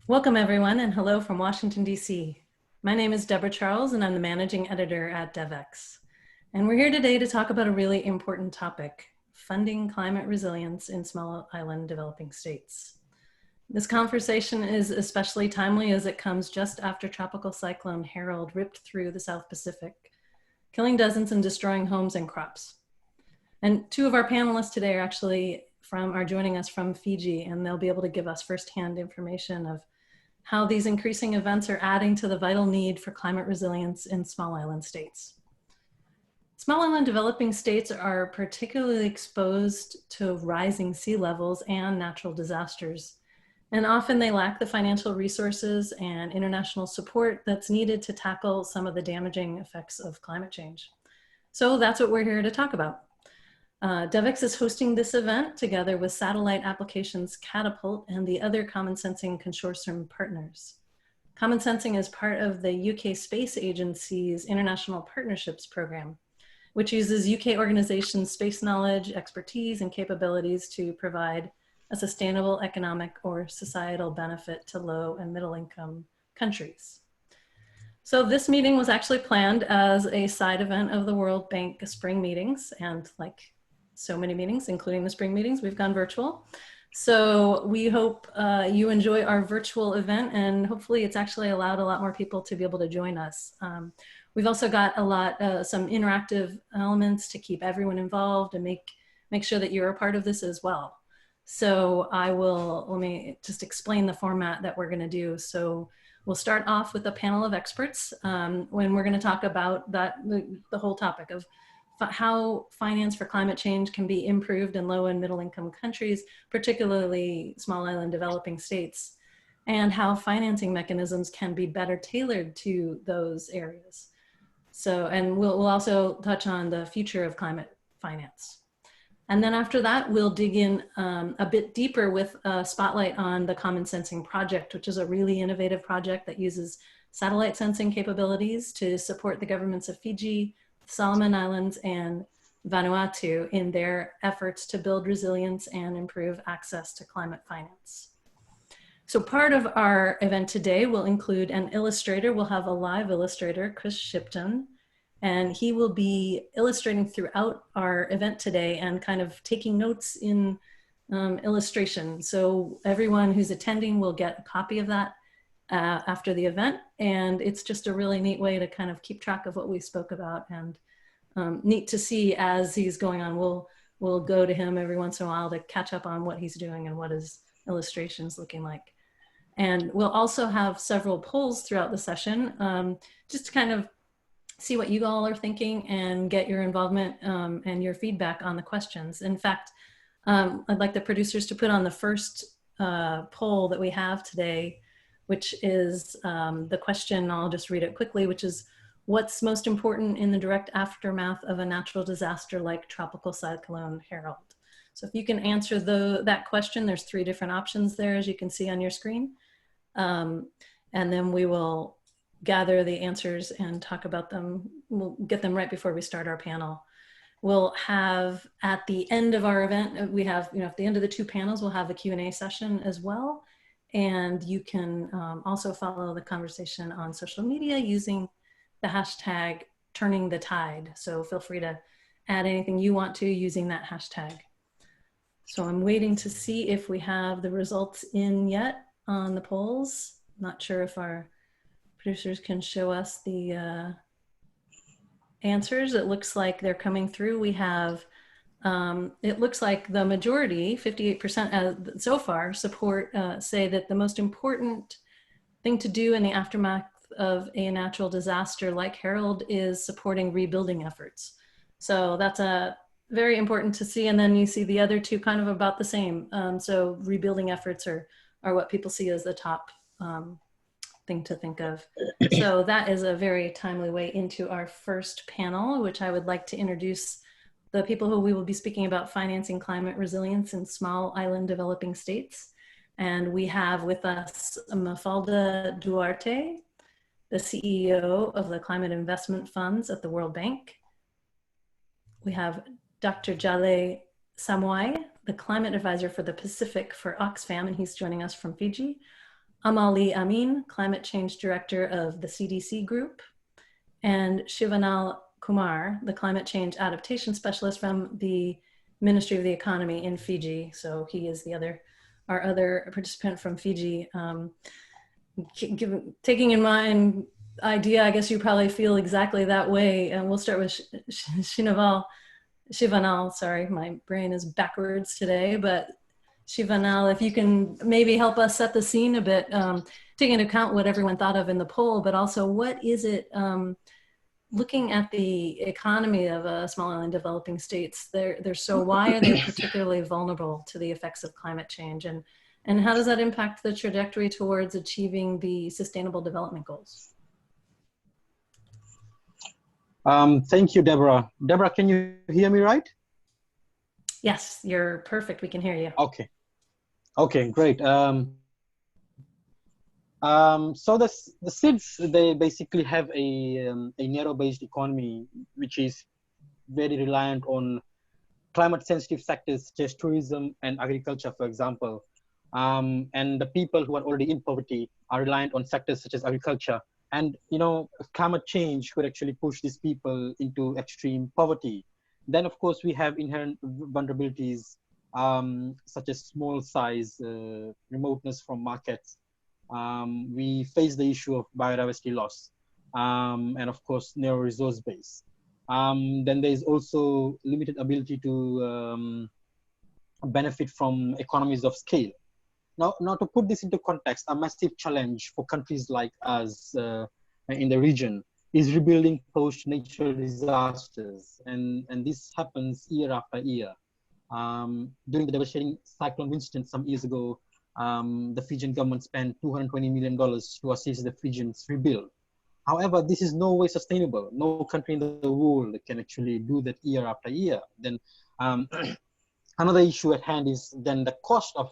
Welcome everyone, and hello from Washington, D.C. My name is Deborah Charles and I'm the managing editor at Devex. And we're here today to talk about a really important topic, funding climate resilience in small island developing states. This conversation is especially timely as it comes just after Tropical Cyclone Harold ripped through the South Pacific, killing dozens and destroying homes and crops. And two of our panelists today are joining us from Fiji, and they'll be able to give us firsthand information of how these increasing events are adding to the vital need for climate resilience in small island states. Small island developing states are particularly exposed to rising sea levels and natural disasters, and often they lack the financial resources and international support that's needed to tackle some of the damaging effects of climate change. So that's what we're here to talk about. Devex is hosting this event together with Satellite Applications Catapult and the other CommonSensing consortium partners. CommonSensing is part of the UK Space Agency's International Partnerships Program, which uses UK organizations' space knowledge, expertise, and capabilities to provide a sustainable economic or societal benefit to low and middle income countries. So this meeting was actually planned as a side event of the World Bank spring meetings, and like so many meetings, including the spring meetings, we've gone virtual. So we hope you enjoy our virtual event, and hopefully it's actually allowed a lot more people to be able to join us. We've also got some interactive elements to keep everyone involved and make sure that you're a part of this as well. So let me just explain the format that we're gonna do. So we'll start off with a panel of experts when we're gonna talk about the whole topic of how finance for climate change can be improved in low and middle income countries, particularly small island developing states, and how financing mechanisms can be better tailored to those areas. So, and we'll also touch on the future of climate finance. And then after that, we'll dig in a bit deeper with a spotlight on the CommonSensing project, which is a really innovative project that uses satellite sensing capabilities to support the governments of Fiji, Solomon Islands, and Vanuatu in their efforts to build resilience and improve access to climate finance. So part of our event today will include an illustrator. We'll have a live illustrator, Chris Shipton, and he will be illustrating throughout our event today and kind of taking notes in illustration. So everyone who's attending will get a copy of that after the event, and it's just a really neat way to kind of keep track of what we spoke about, and neat to see as he's going on. We'll go to him every once in a while to catch up on what he's doing and what his illustration's looking like. And we'll also have several polls throughout the session just to kind of see what you all are thinking and get your involvement and your feedback on the questions. In fact, I'd like the producers to put on the first poll that we have today, which is the question, I'll just read it quickly, which is, what's most important in the direct aftermath of a natural disaster like Tropical Cyclone Harold? So if you can answer that question, there's 3 different options there, as you can see on your screen. And then we will gather the answers and talk about them. We'll get them right before we start our panel. We'll have, at the end of our event, we have, at the end of the 2 panels, we'll have a Q&A session as well. And you can also follow the conversation on social media using the hashtag turning the tide. So feel free to add anything you want to using that hashtag. So I'm waiting to see if we have the results in yet on the polls. Not sure if our producers can show us the answers. It looks like they're coming through. We have, it looks like the majority, 58% so far, say that the most important thing to do in the aftermath of a natural disaster like Harold is supporting rebuilding efforts. So that's very important to see. And then you see the other 2 kind of about the same. So rebuilding efforts are what people see as the top thing to think of. So that is a very timely way into our first panel, which I would like to introduce the people who we will be speaking about financing climate resilience in small island developing states. And we have with us Mafalda Duarte, the CEO of the Climate Investment Funds at the World Bank. We have Dr. Jale Samoy, the Climate Advisor for the Pacific for Oxfam, and he's joining us from Fiji. Amali Amin, Climate Change Director of the CDC Group, and Shivanal Kumar, the Climate Change Adaptation Specialist from the Ministry of the Economy in Fiji. So he is our other participant from Fiji. Taking in mind idea, I guess you probably feel exactly that way. And we'll start with Shivanal, sorry, my brain is backwards today, but Shivanal, if you can maybe help us set the scene a bit, taking into account what everyone thought of in the poll, but also what is it, looking at the economy of small island developing states, why are they particularly vulnerable to the effects of climate change? And how does that impact the trajectory towards achieving the Sustainable Development Goals? Thank you, Deborah. Deborah, can you hear me right? Yes, you're perfect. We can hear you. Okay. Okay, great. So the SIDS, they basically have a narrow-based economy, which is very reliant on climate-sensitive sectors such as tourism and agriculture, for example. And the people who are already in poverty are reliant on sectors such as agriculture. And, you know, climate change could actually push these people into extreme poverty. Then, of course, we have inherent vulnerabilities, such as small size, remoteness from markets. We face the issue of biodiversity loss, and of course, narrow resource base. Then there is also limited ability to benefit from economies of scale. Now, to put this into context, a massive challenge for countries like us in the region is rebuilding post-natural disasters, and this happens year after year. During the devastating Cyclone Winston some years ago, the Fijian government spent $220 million to assist the Fijians rebuild. However, this is no way sustainable. No country in the world can actually do that year after year. Then another issue at hand is then the cost of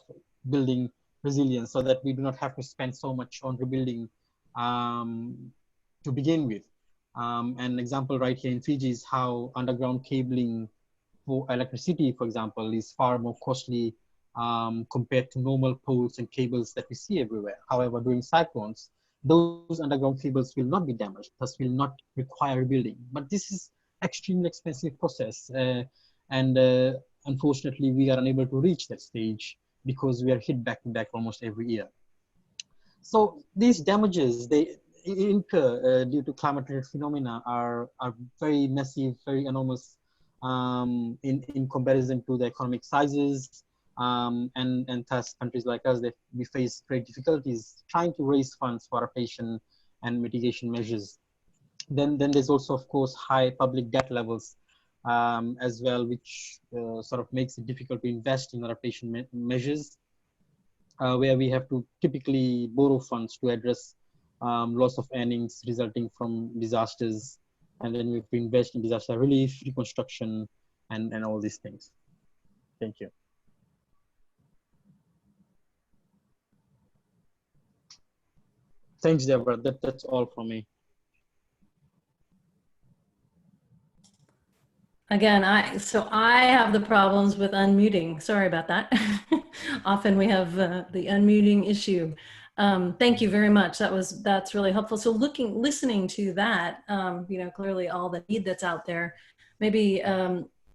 building resilience, so that we do not have to spend so much on rebuilding to begin with. An example right here in Fiji is how underground cabling for electricity, for example, is far more costly compared to normal poles and cables that we see everywhere. However, during cyclones, those underground cables will not be damaged, thus will not require rebuilding. But this is extremely expensive process, and unfortunately, we are unable to reach that stage because we are hit back to back almost every year. So these damages they incur due to climate-related phenomena are very massive, very enormous in comparison to the economic sizes. And thus countries like us, we face great difficulties trying to raise funds for adaptation and mitigation measures. Then there's also, of course, high public debt levels as well, which sort of makes it difficult to invest in adaptation measures, where we have to typically borrow funds to address loss of earnings resulting from disasters, and then we have to invest in disaster relief, reconstruction, and all these things. Thank you. Thanks, Deborah. That's all from me. Again, I have the problems with unmuting. Sorry about that. Often we have the unmuting issue. Thank you very much. That's really helpful. So listening to that, you know, clearly all the need that's out there. Maybe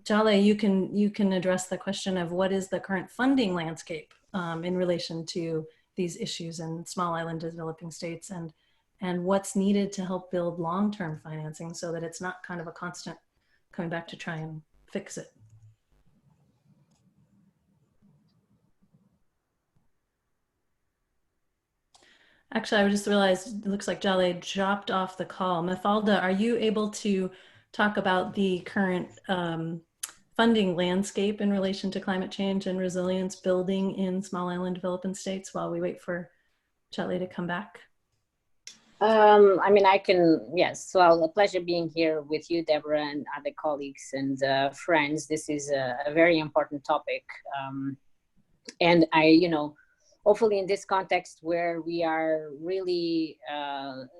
Jale, you can address the question of what is the current funding landscape in relation to these issues in small island developing states, and what's needed to help build long-term financing so that it's not kind of a constant coming back to try and fix it. Actually, I just realized it looks like Jale dropped off the call. Mafalda, are you able to talk about the current funding landscape in relation to climate change and resilience building in small island developing states while we wait for Jale to come back? I mean, I can, yes. Well, a pleasure being here with you, Deborah, and other colleagues and friends. This is a very important topic. And you know, hopefully in this context where we are really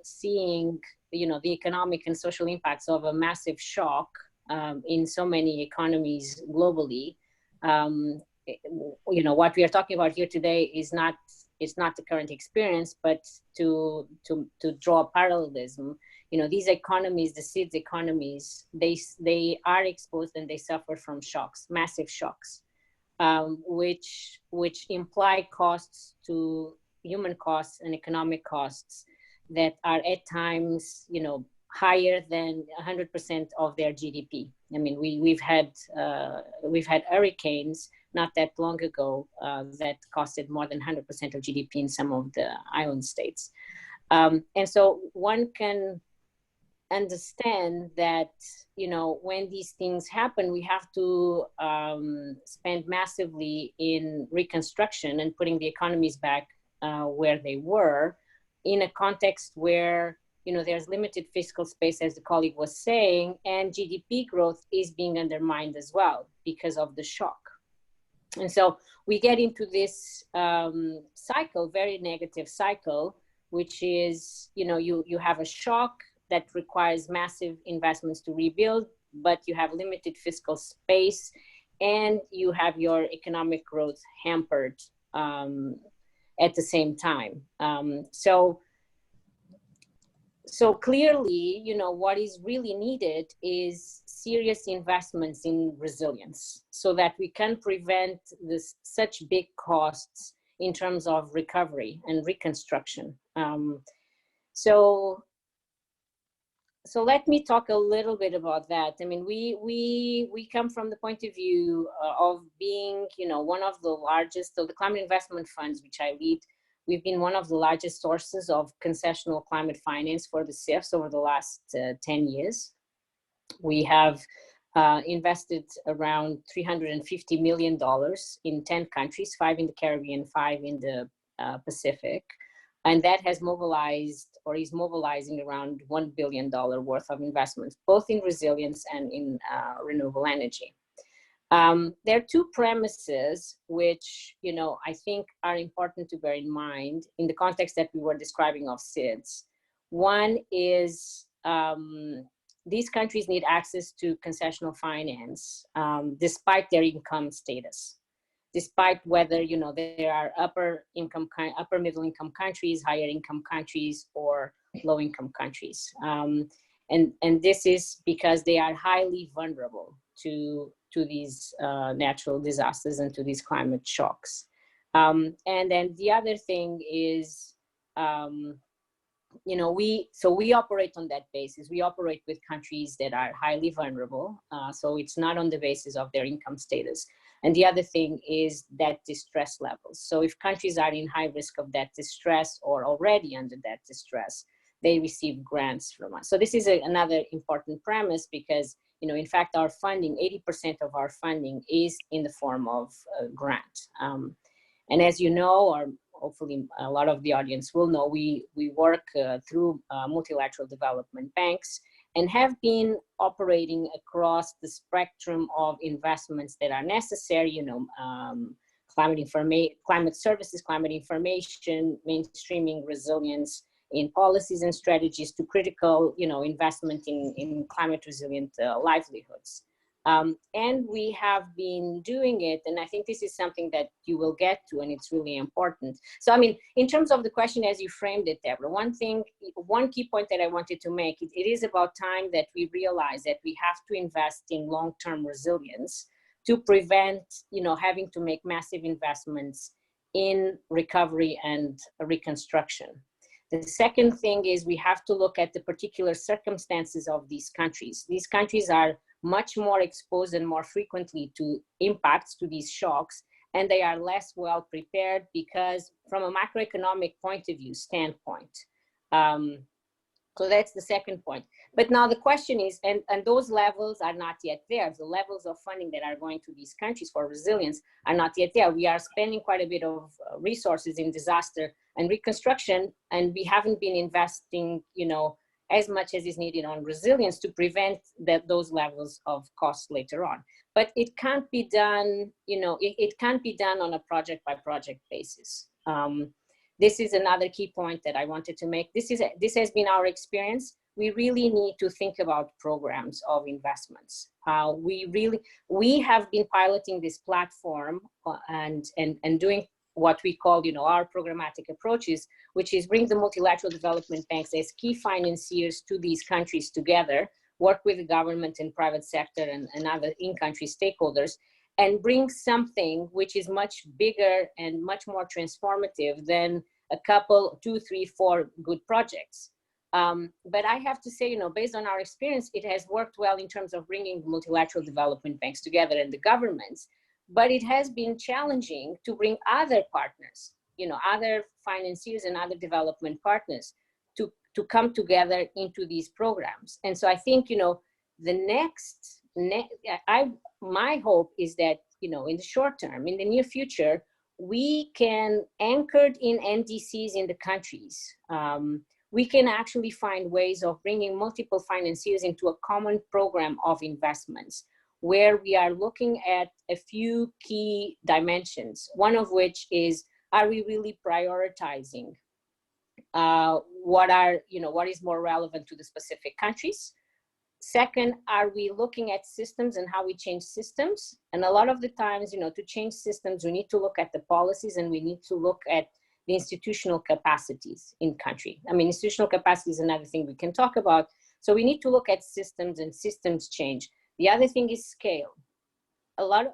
seeing, you know, the economic and social impacts of a massive shock in so many economies globally, you know, what we are talking about here today is not it's not the current experience, but to draw a parallelism, you know, these economies, the SIDS economies, they are exposed and they suffer from shocks, massive shocks, which imply costs to human costs and economic costs that are at times, you know, higher than 100% of their GDP. I mean, we've had hurricanes not that long ago that costed more than 100% of GDP in some of the island states. And so one can understand that, you know, when these things happen, we have to spend massively in reconstruction and putting the economies back where they were, in a context where, you know, there's limited fiscal space, as the colleague was saying, and GDP growth is being undermined as well because of the shock. And so we get into this cycle, very negative cycle, which is, you know, you have a shock that requires massive investments to rebuild, but you have limited fiscal space and you have your economic growth hampered at the same time. So clearly, you know, what is really needed is serious investments in resilience so that we can prevent such big costs in terms of recovery and reconstruction. So let me talk a little bit about that. I mean, we come from the point of view of being, you know, one of the largest, so the climate investment funds, which I lead, we've been one of the largest sources of concessional climate finance for the CIFs over the last 10 years. We have invested around $350 million in 10 countries, 5 in the Caribbean, 5 in the Pacific. And that has mobilized, or is mobilizing, around $1 billion worth of investments, both in resilience and in renewable energy. There are two premises which, you know, I think are important to bear in mind in the context that we were describing of SIDS. One is these countries need access to concessional finance despite their income status, despite whether, you know, there are upper middle income countries, higher income countries, or low income countries. And this is because they are highly vulnerable to these natural disasters and to these climate shocks. And then the other thing is, you know, we operate on that basis. We operate with countries that are highly vulnerable. So it's not on the basis of their income status. And the other thing is that distress levels. So if countries are in high risk of that distress or already under that distress, they receive grants from us. So this is another important premise because, you know, in fact, our funding, 80% of our funding is in the form of grant. And as you know, or hopefully a lot of the audience will know, we work through multilateral development banks and have been operating across the spectrum of investments that are necessary, you know, climate services, climate information, mainstreaming resilience in policies and strategies to critical, you know, investment in climate resilient livelihoods. And we have been doing it, and I think this is something that you will get to, and it's really important. So, I mean, in terms of the question as you framed it, Deborah, one key point that I wanted to make, it is about time that we realize that we have to invest in long-term resilience to prevent, you know, having to make massive investments in recovery and reconstruction. The second thing is we have to look at the particular circumstances of these countries. These countries are much more exposed and more frequently to impacts, to these shocks, and they are less well prepared because from a macroeconomic point of view standpoint. So that's the second point. But now the question is, and those levels are not yet there. The levels of funding that are going to these countries for resilience are not yet there. We are spending quite a bit of resources in disaster and reconstruction, and we haven't been investing, you know, as much as is needed on resilience to prevent those levels of costs later on. But it can't be done, you know, it can't be done on a project by project basis. This is another key point that I wanted to make. This has been our experience. We really need to think about programs of investments. We have been piloting this platform and doing what we call, our programmatic approaches, which is bring the multilateral development banks as key financiers to these countries together, work with the government and private sector and other in-country stakeholders, and bring something which is much bigger and much more transformative than a couple, 2, 3, 4 good projects. But I have to say, based on our experience, it has worked well in terms of bringing multilateral development banks together and the governments, but it has been challenging to bring other partners, other financiers and other development partners to come together into these programs. And so I think, my hope is that, in the short term, in the near future, we can, anchored in NDCs in the countries, we can actually find ways of bringing multiple financiers into a common program of investments, where we are looking at a few key dimensions, one of which is, are we really prioritizing what is more relevant to the specific countries? Second, are we looking at systems and how we change systems? And a lot of the times, to change systems, we need to look at the policies and we need to look at the institutional capacities in country. I mean, institutional capacity is another thing we can talk about. So we need to look at systems and systems change. The other thing is scale. A lot of,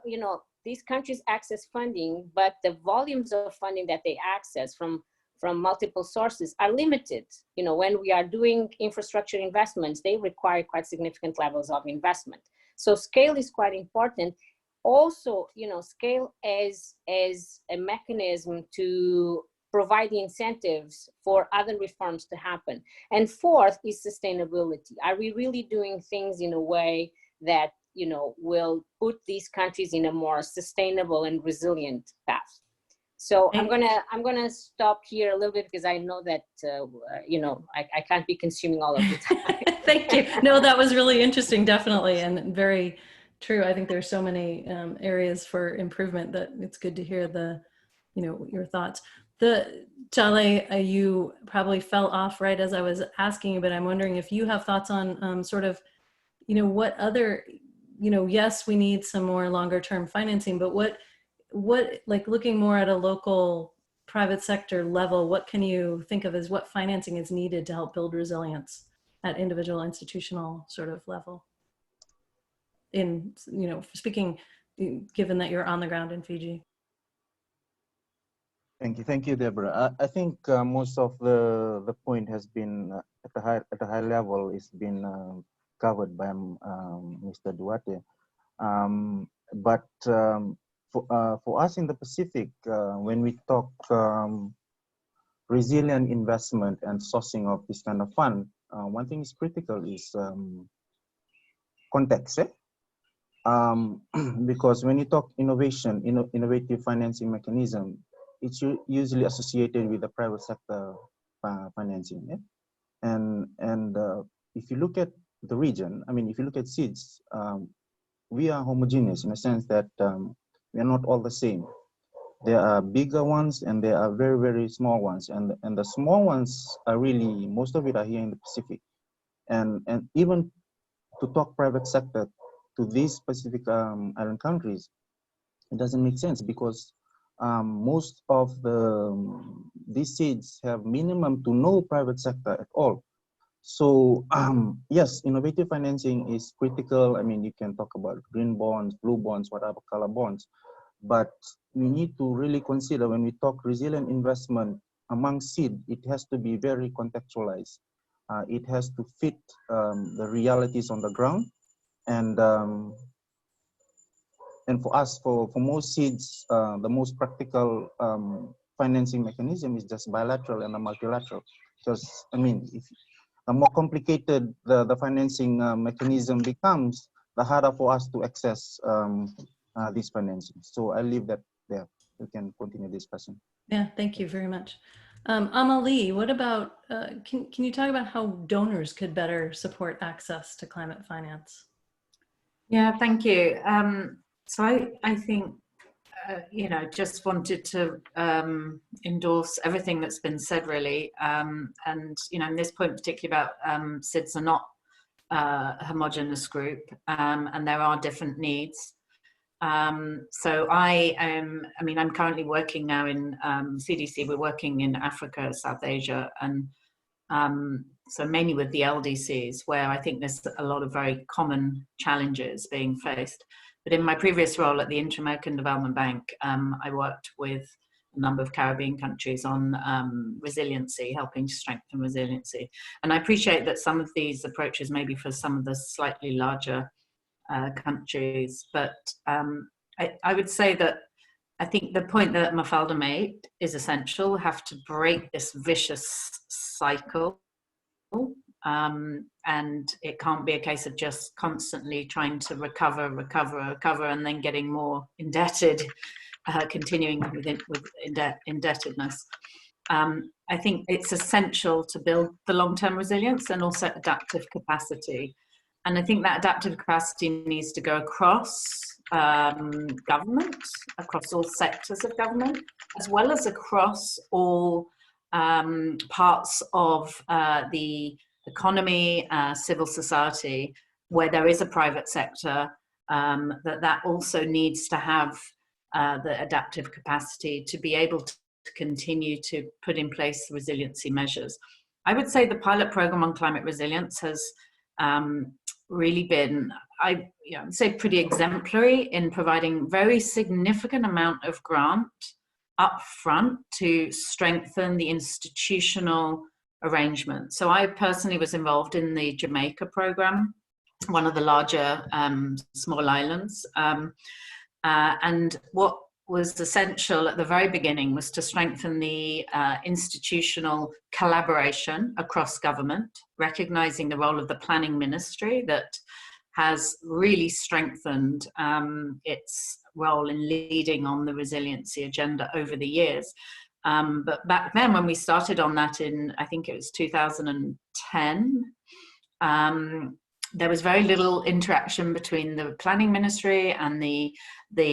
these countries access funding, but the volumes of funding that they access from multiple sources are limited. When we are doing infrastructure investments, they require quite significant levels of investment. So scale is quite important. Also, scale as a mechanism to provide the incentives for other reforms to happen. And fourth is sustainability. Are we really doing things in a way that, will put these countries in a more sustainable and resilient path? So I'm gonna stop here a little bit because I know that I can't be consuming all of the time. Thank you. No, that was really interesting, definitely, and very true. I think there's so many areas for improvement that it's good to hear your thoughts. Chale, you probably fell off right as I was asking you, but I'm wondering if you have thoughts on sort of, what other, yes, we need some more longer term financing, but what like looking more at a local private sector level, what can you think of as what financing is needed to help build resilience at individual institutional sort of level? In, speaking, given that you're on the ground in Fiji. Thank you, Deborah. I think most of the point has been at a high level is been covered by Mr. Duarte. But for us in the Pacific, when we talk resilient investment and sourcing of this kind of fund, one thing is critical is context. Because when you talk innovation, innovative financing mechanism, it's usually associated with the private sector financing. And if you look at the region, I mean, if you look at SIDS, we are homogeneous in the sense that we are not all the same. There are bigger ones and there are very, very small ones. And the small ones are really, most of it are here in the Pacific. And even to talk private sector to these specific island countries, it doesn't make sense because most of these SIDS have minimum to no private sector at all. So yes, innovative financing is critical. I mean, you can talk about green bonds, blue bonds, whatever color bonds, but we need to really consider when we talk resilient investment among SID, it has to be very contextualized. It has to fit the realities on the ground. And for us, for most SIDs, the most practical financing mechanism is just bilateral and a multilateral. Because, I mean, if the more complicated the financing mechanism becomes, the harder for us to access this financing. So I'll leave that there. We can continue discussion. Yeah, thank you very much. Amalie, what about, can you talk about how donors could better support access to climate finance? Yeah, thank you. So I think, just wanted to endorse everything that's been said, really. And, in this point particularly about SIDS are not a homogenous group, and there are different needs. So I'm currently working now in CDC. We're working in Africa, South Asia, and so mainly with the LDCs, where I think there's a lot of very common challenges being faced. But in my previous role at the Inter-American Development Bank, I worked with a number of Caribbean countries on resiliency, helping to strengthen resiliency. And I appreciate that some of these approaches may be for some of the slightly larger countries, but I would say that I think the point that Mafalda made is essential. We have to break this vicious cycle, and it can't be a case of just constantly trying to recover, and then getting more indebted, continuing with indebtedness. I think it's essential to build the long-term resilience and also adaptive capacity. And I think that adaptive capacity needs to go across government, across all sectors of government, as well as across all parts of the economy, civil society, where there is a private sector, that also needs to have the adaptive capacity to be able to continue to put in place resiliency measures. I would say the pilot program on climate resilience has really been, I'd say, pretty exemplary in providing very significant amount of grant up front to strengthen the institutional arrangement. So I personally was involved in the Jamaica program, one of the larger small islands. And what was essential at the very beginning was to strengthen the institutional collaboration across government, recognizing the role of the planning ministry that has really strengthened its role in leading on the resiliency agenda over the years. But back then, when we started on that in, I think it was 2010, there was very little interaction between the planning ministry and the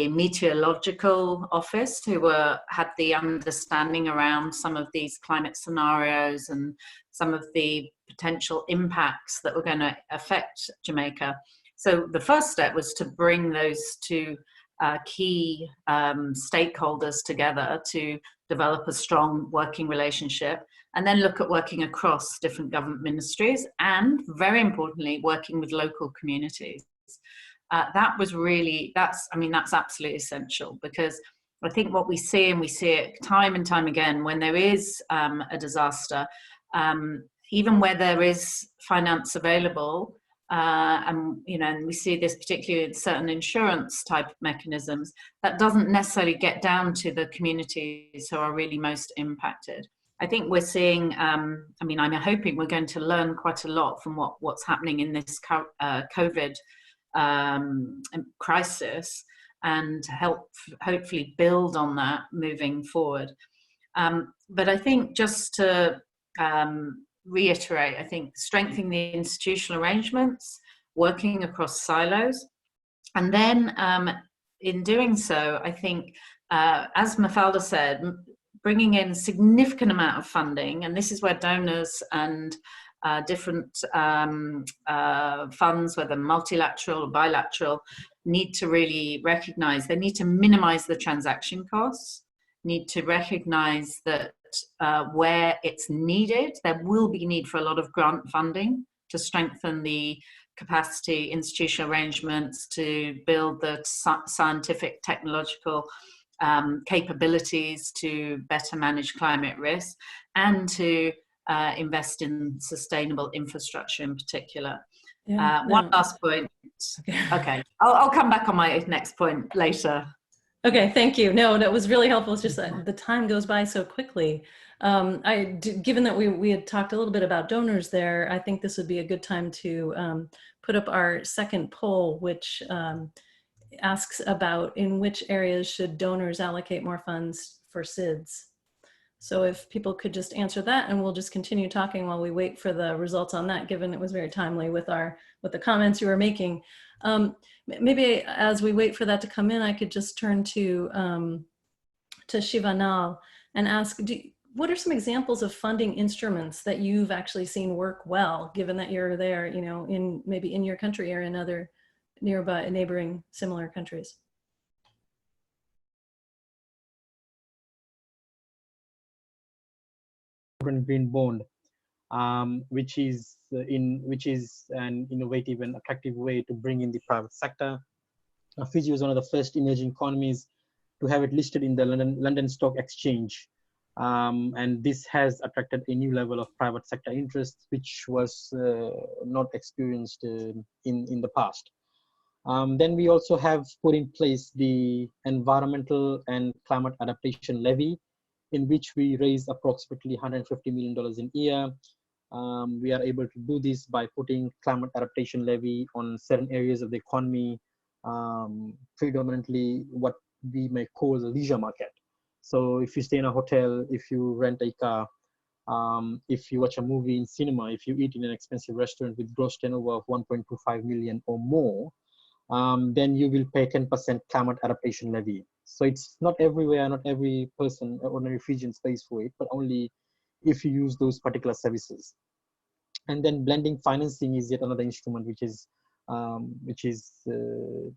meteorological office, who had the understanding around some of these climate scenarios and some of the potential impacts that were going to affect Jamaica. So the first step was to bring those two key stakeholders together to develop a strong working relationship, and then look at working across different government ministries, and very importantly, working with local communities. That was really, that's absolutely essential, because I think what we see, and we see it time and time again, when there is a disaster, even where there is finance available, and we see this particularly in certain insurance type mechanisms, that doesn't necessarily get down to the communities who are really most impacted. I think we're seeing, I'm hoping we're going to learn quite a lot from what's happening in this COVID crisis, and help hopefully build on that moving forward. But I think, just to reiterate, I think strengthening the institutional arrangements, working across silos, and then in doing so, I think, as Mafalda said, bringing in significant amount of funding, and this is where donors and different funds, whether multilateral or bilateral, need to really recognize, they need to minimize the transaction costs, need to recognize that where it's needed, there will be need for a lot of grant funding to strengthen the capacity, institutional arrangements, to build the scientific, technological capabilities to better manage climate risk, and to invest in sustainable infrastructure in particular. Yeah, one last point. Okay. I'll come back on my next point later. Okay, thank you. No, that was really helpful. It's just that the time goes by so quickly. Given that we had talked a little bit about donors there, I think this would be a good time to put up our second poll, which asks about in which areas should donors allocate more funds for SIDS. So if people could just answer that, and we'll just continue talking while we wait for the results on that, given it was very timely with the comments you were making. Maybe as we wait for that to come in, I could just turn to Shivanal and ask, what are some examples of funding instruments that you've actually seen work well, given that you're there, maybe in your country or in other nearby neighboring similar countries? green bond, which is an innovative and attractive way to bring in the private sector. Fiji was one of the first emerging economies to have it listed in the London Stock Exchange. And this has attracted a new level of private sector interest, which was not experienced in the past. Then we also have put in place the Environmental and Climate Adaptation Levy, in which we raise approximately $150 million in a year. We are able to do this by putting climate adaptation levy on certain areas of the economy, predominantly what we may call the leisure market. So if you stay in a hotel, if you rent a car, if you watch a movie in cinema, if you eat in an expensive restaurant with gross turnover of 1.25 million or more, then you will pay 10% climate adaptation levy. So it's not everywhere, not every person, ordinary Fijian pays for it, but only if you use those particular services. And then blending financing is yet another instrument which is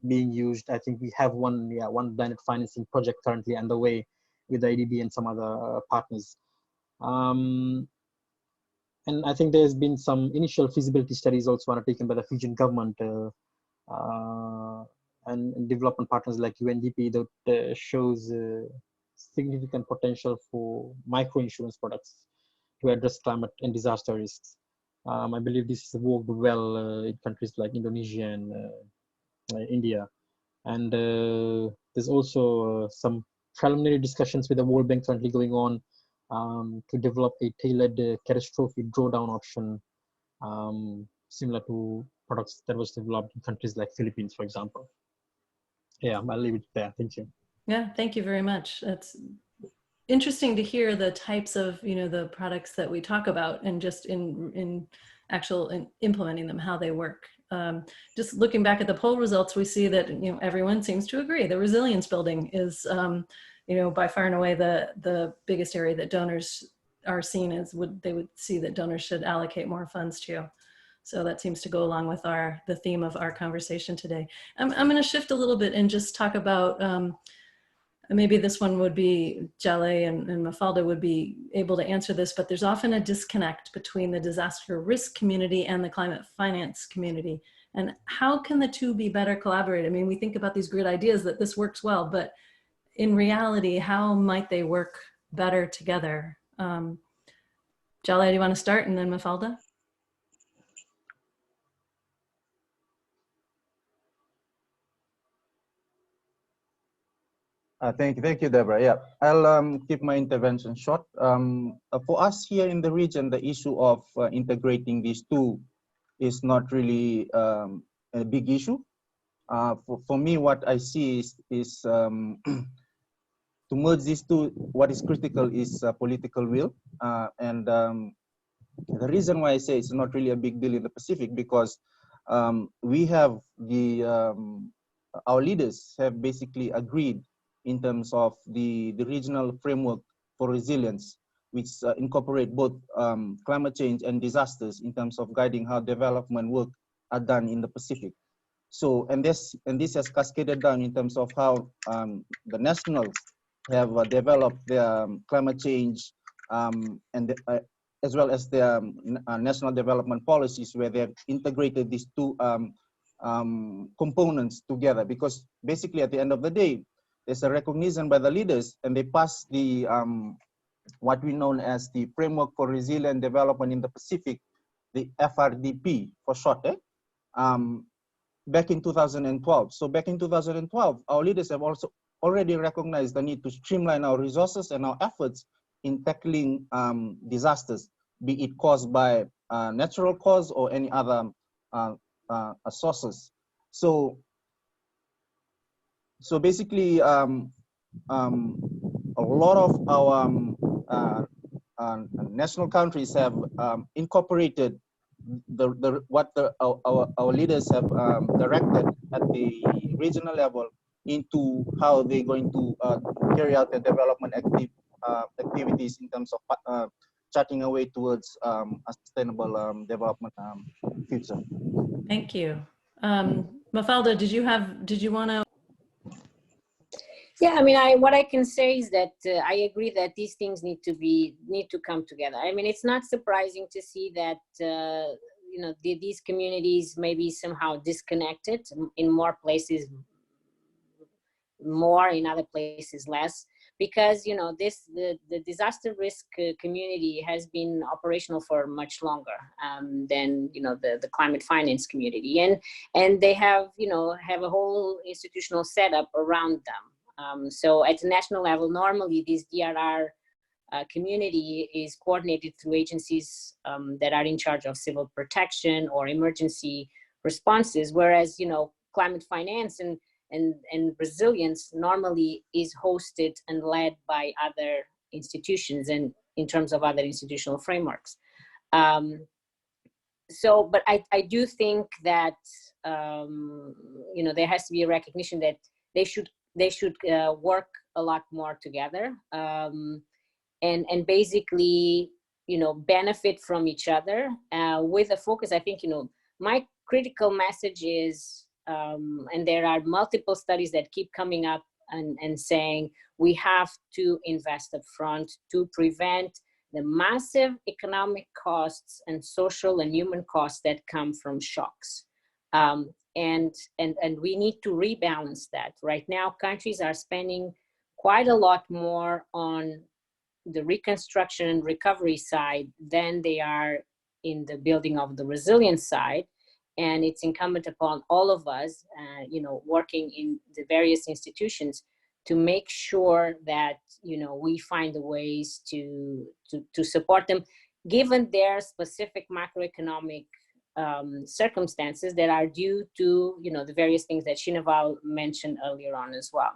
being used. I think we have one blended financing project currently underway with the IDB and some other partners. And I think there's been some initial feasibility studies also undertaken by the Fijian government and development partners like UNDP that shows significant potential for micro-insurance products to address climate and disaster risks. I believe this has worked well in countries like Indonesia and India. And there's also some preliminary discussions with the World Bank currently going on to develop a tailored catastrophic drawdown option similar to products that was developed in countries like Philippines, for example. Yeah, I'll leave it there. Thank you. Yeah, thank you very much. That's interesting to hear the types of, the products that we talk about and just in implementing them, how they work. Just looking back at the poll results, we see that, everyone seems to agree. The resilience building is, by far and away the biggest area that donors are seen as they would see that donors should allocate more funds to. So that seems to go along with the theme of our conversation today. I'm going to shift a little bit and just talk about, maybe this one would be Jale and Mafalda would be able to answer this, but there's often a disconnect between the disaster risk community and the climate finance community. And how can the two be better collaborated? I mean, we think about these great ideas that this works well, but in reality, how might they work better together? Jale, do you want to start, and then Mafalda? Thank you, Deborah. Yeah, I'll keep my intervention short. For us here in the region, the issue of integrating these two is not really a big issue. For me, what I see is to merge these two, what is critical is political will. And the reason why I say it's not really a big deal in the Pacific, because we have our leaders have basically agreed in terms of the regional framework for resilience, which incorporate both climate change and disasters in terms of guiding how development work are done in the Pacific. So, and this has cascaded down in terms of how the nationals have developed their climate change and as well as their national development policies, where they have integrated these two components together. Because basically, at the end of the day, there's a recognition by the leaders, and they pass the what we know as the Framework for Resilient Development in the Pacific, the FRDP for short, back in 2012. So back in 2012, our leaders have also already recognized the need to streamline our resources and our efforts in tackling disasters, be it caused by natural cause or any other sources. So basically, a lot of our national countries have incorporated what our leaders have directed at the regional level into how they're going to carry out their development activities in terms of charting a way towards a sustainable development future. Thank you. Mafalda, did you want to? Yeah, I mean, what I can say is that I agree that these things need to come together. I mean, it's not surprising to see that these communities may be somehow disconnected in more places, more in other places less, because the disaster risk community has been operational for much longer than the climate finance community, and they have a whole institutional setup around them. So at the national level, normally this DRR community is coordinated through agencies that are in charge of civil protection or emergency responses, whereas climate finance and resilience normally is hosted and led by other institutions and in terms of other institutional frameworks. But I do think that there has to be a recognition that they should work a lot more together, and basically benefit from each other with a focus. I think my critical message is, and there are multiple studies that keep coming up and saying we have to invest up front to prevent the massive economic costs and social and human costs that come from shocks. And we need to rebalance that. Right now, countries are spending quite a lot more on the reconstruction and recovery side than they are in the building of the resilience side. And it's incumbent upon all of us, working in the various institutions, to make sure that we find the ways to support them, given their specific macroeconomic circumstances that are due to the various things that Shinaval mentioned earlier on as well.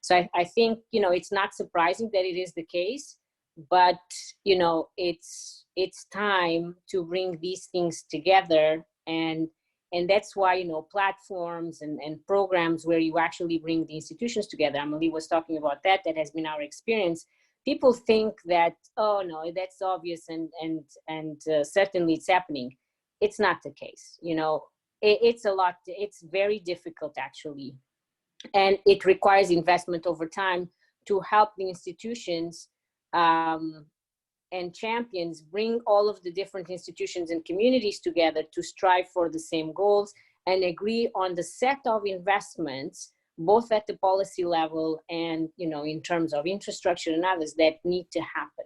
So I think it's not surprising that it is the case, but it's time to bring these things together, and that's why platforms and programs where you actually bring the institutions together. Amelie was talking about that has been our experience. People think that, oh no, that's obvious and certainly it's happening. It's not the case. It's very difficult actually, and it requires investment over time to help the institutions and champions bring all of the different institutions and communities together to strive for the same goals and agree on the set of investments, both at the policy level and in terms of infrastructure and others, that need to happen.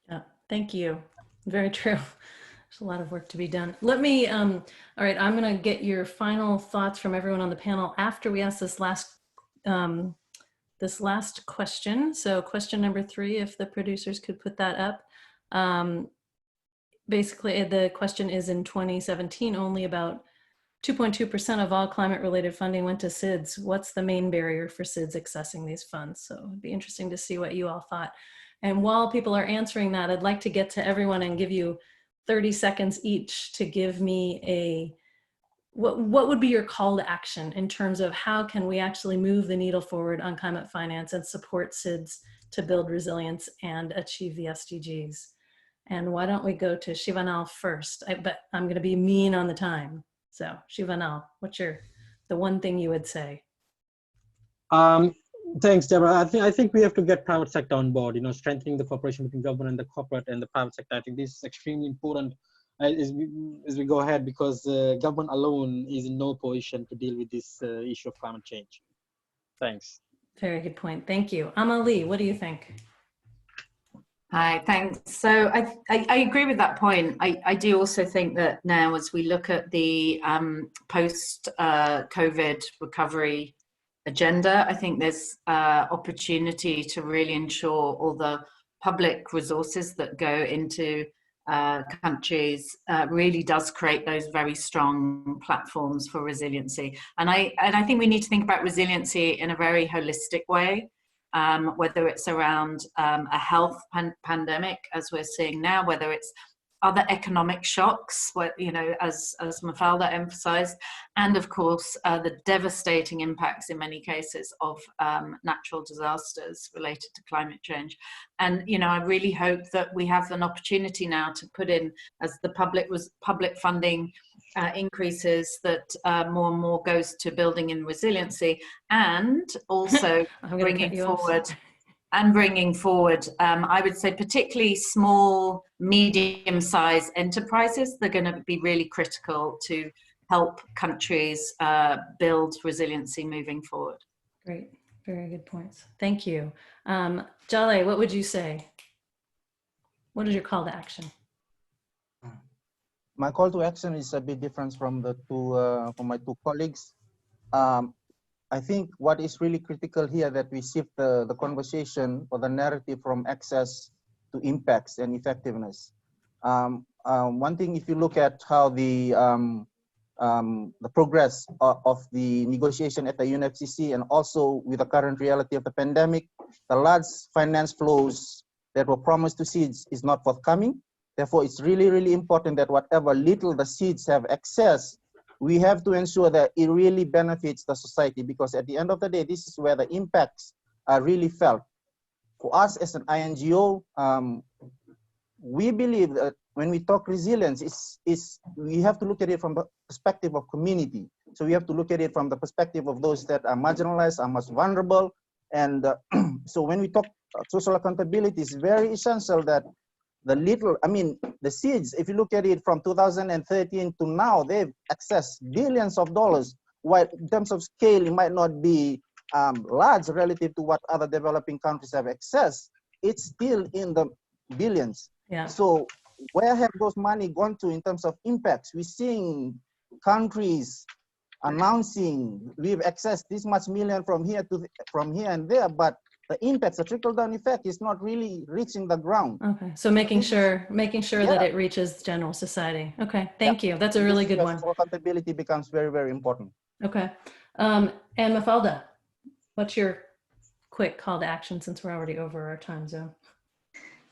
Yeah, thank you. Very true. There's a lot of work to be done. Let me, all right, I'm going to get your final thoughts from everyone on the panel after we ask this last question. So question number 3, if the producers could put that up. Basically, the question is, in 2017, only about 2.2% of all climate-related funding went to SIDS. What's the main barrier for SIDS accessing these funds? So it'd be interesting to see what you all thought. And while people are answering that, I'd like to get to everyone and give you 30 seconds each to give me what would be your call to action in terms of how can we actually move the needle forward on climate finance and support SIDS to build resilience and achieve the SDGs? And why don't we go to Shivanal first? But I'm going to be mean on the time. So Shivanal, what's the one thing you would say? Thanks, Deborah. I think we have to get private sector on board, strengthening the cooperation between government and the corporate and the private sector. I think this is extremely important as we go ahead, because government alone is in no position to deal with this issue of climate change. Thanks. Very good point. Thank you. Amelie, what do you think? Hi, thanks. So I agree with that point. I do also think that now, as we look at the post-COVID recovery agenda, I think there's opportunity to really ensure all the public resources that go into countries really does create those very strong platforms for resiliency. And I think we need to think about resiliency in a very holistic way. Whether it's around a health pandemic, as we're seeing now, whether it's other economic shocks, where, you know, as Mafalda emphasized, and of course the devastating impacts in many cases of natural disasters related to climate change. And, you know, I really hope that we have an opportunity now to put in, as the public funding increases, that more and more goes to building in resiliency, and also bringing forward, I would say, particularly small, medium-sized enterprises. They're going to be really critical to help countries build resiliency moving forward. Great, very good points. Thank you. Jale, what would you say? What is your call to action? My call to action is a bit different from from my two colleagues. I think what is really critical here, that we shift the conversation or the narrative from access to impacts and effectiveness. One thing, if you look at how the progress of the negotiation at the UNFCCC, and also with the current reality of the pandemic, the large finance flows that were promised to seeds is not forthcoming. Therefore, it's really, really important that whatever little the seeds have access, we have to ensure that it really benefits the society, because at the end of the day, this is where the impacts are really felt. For us as an INGO, we believe that when we talk resilience, we have to look at it from the perspective of community. So we have to look at it from the perspective of those that are marginalized, are most vulnerable. And so when we talk social accountability, it's very essential that the seeds, if you look at it from 2013 to now, they've accessed billions of dollars, while in terms of scale, it might not be large relative to what other developing countries have accessed. It's still in the billions. Yeah. So where have those money gone to in terms of impacts? We're seeing countries announcing we've accessed this much million from here and there, but the impacts, the trickle-down effect, is not really reaching the ground. Okay, so making sure that it reaches general society. Okay, thank you. That's a really good one. Accountability becomes very, very important. Okay, and Mafalda, what's your quick call to action, since we're already over our time zone?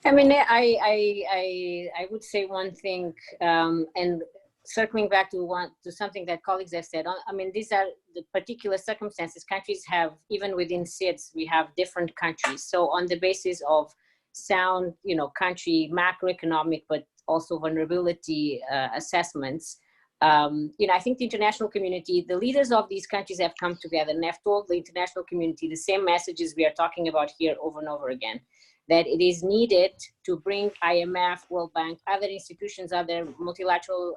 I mean, I would say one thing, and circling back to something that colleagues have said. I mean, these are the particular circumstances. Countries have, even within SIDS, we have different countries. So on the basis of sound, you know, country macroeconomic, but also vulnerability assessments, you know, I think the international community, the leaders of these countries have come together and have told the international community the same messages we are talking about here over and over again, that it is needed to bring IMF, World Bank, other institutions, other multilateral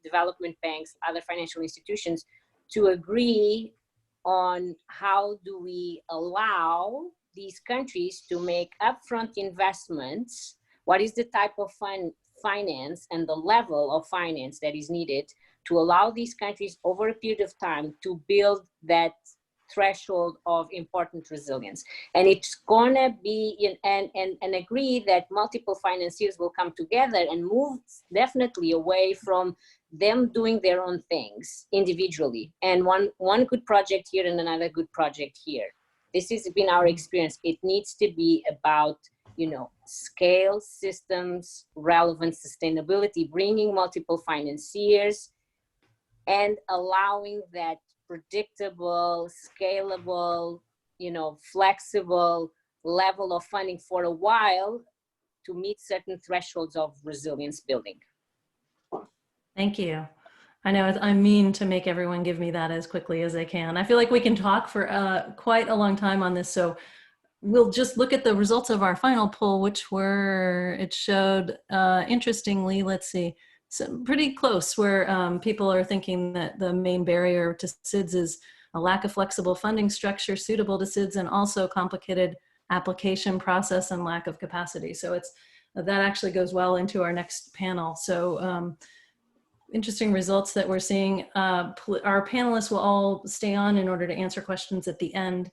development banks, other financial institutions, to agree on how do we allow these countries to make upfront investments, what is the type of finance and the level of finance that is needed to allow these countries over a period of time to build that threshold of important resilience. And it's gonna be and agree that multiple financiers will come together and move definitely away from them doing their own things individually, and one good project here and another good project here. This has been our experience. It needs to be about, you know, scale, systems, relevant sustainability, bringing multiple financiers and allowing that predictable, scalable, you know, flexible level of funding for a while to meet certain thresholds of resilience building. Thank you. I know I mean to make everyone give me that as quickly as they can. I feel like we can talk for quite a long time on this, so we'll just look at the results of our final poll, which were, it showed, interestingly, let's see, so pretty close, where people are thinking that the main barrier to SIDS is a lack of flexible funding structure suitable to SIDS, and also complicated application process and lack of capacity. So it's, that actually goes well into our next panel. So interesting results that we're seeing. Our panelists will all stay on in order to answer questions at the end.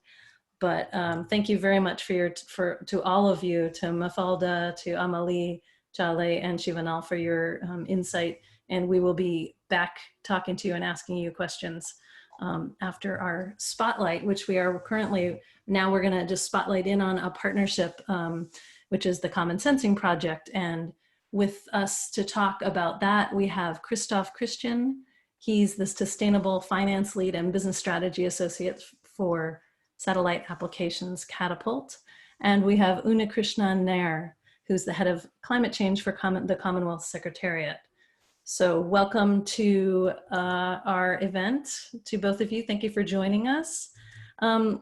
But thank you very much to all of you, to Mafalda, to Amalie, Jale, and Shivanal for your insight. And we will be back talking to you and asking you questions after our spotlight, which we are currently, now we're gonna just spotlight in on a partnership, which is the CommonSensing project. And with us to talk about that, we have Christoph Christian. He's the Sustainable Finance Lead and Business Strategy Associate for Satellite Applications Catapult. And we have Unikrishnan Nair, who's the head of climate change for the Commonwealth Secretariat. So welcome to our event, to both of you. Thank you for joining us. I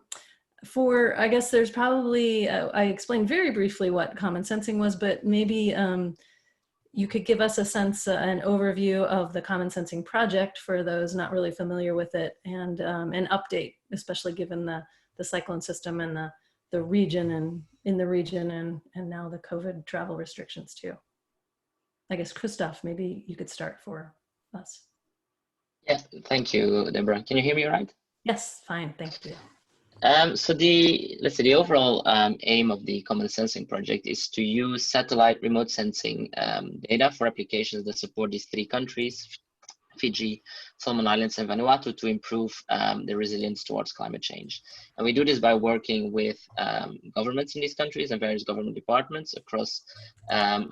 guess there's probably, I explained very briefly what CommonSensing was, but maybe you could give us a sense, an overview of the CommonSensing project for those not really familiar with it, and an update, especially given the cyclone system and the region and in the region and now the COVID travel restrictions too. I guess Christoph, maybe you could start for us. Yeah, thank you, Deborah. Can you hear me all right? Yes, fine, thank you. So the overall aim of the CommonSensing project is to use satellite remote sensing data for applications that support these three countries, Fiji, Solomon Islands, and Vanuatu, to improve the resilience towards climate change. And we do this by working with governments in these countries and various government departments across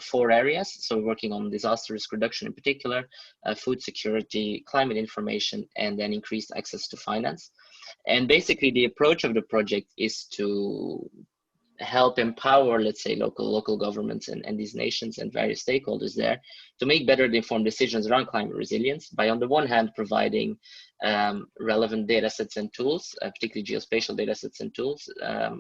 4 areas. So we're working on disaster risk reduction in particular, food security, climate information, and then increased access to finance. And basically the approach of the project is to help empower, let's say, local governments and these nations and various stakeholders there to make better informed decisions around climate resilience by, on the one hand, providing relevant data sets and tools, particularly geospatial data sets and tools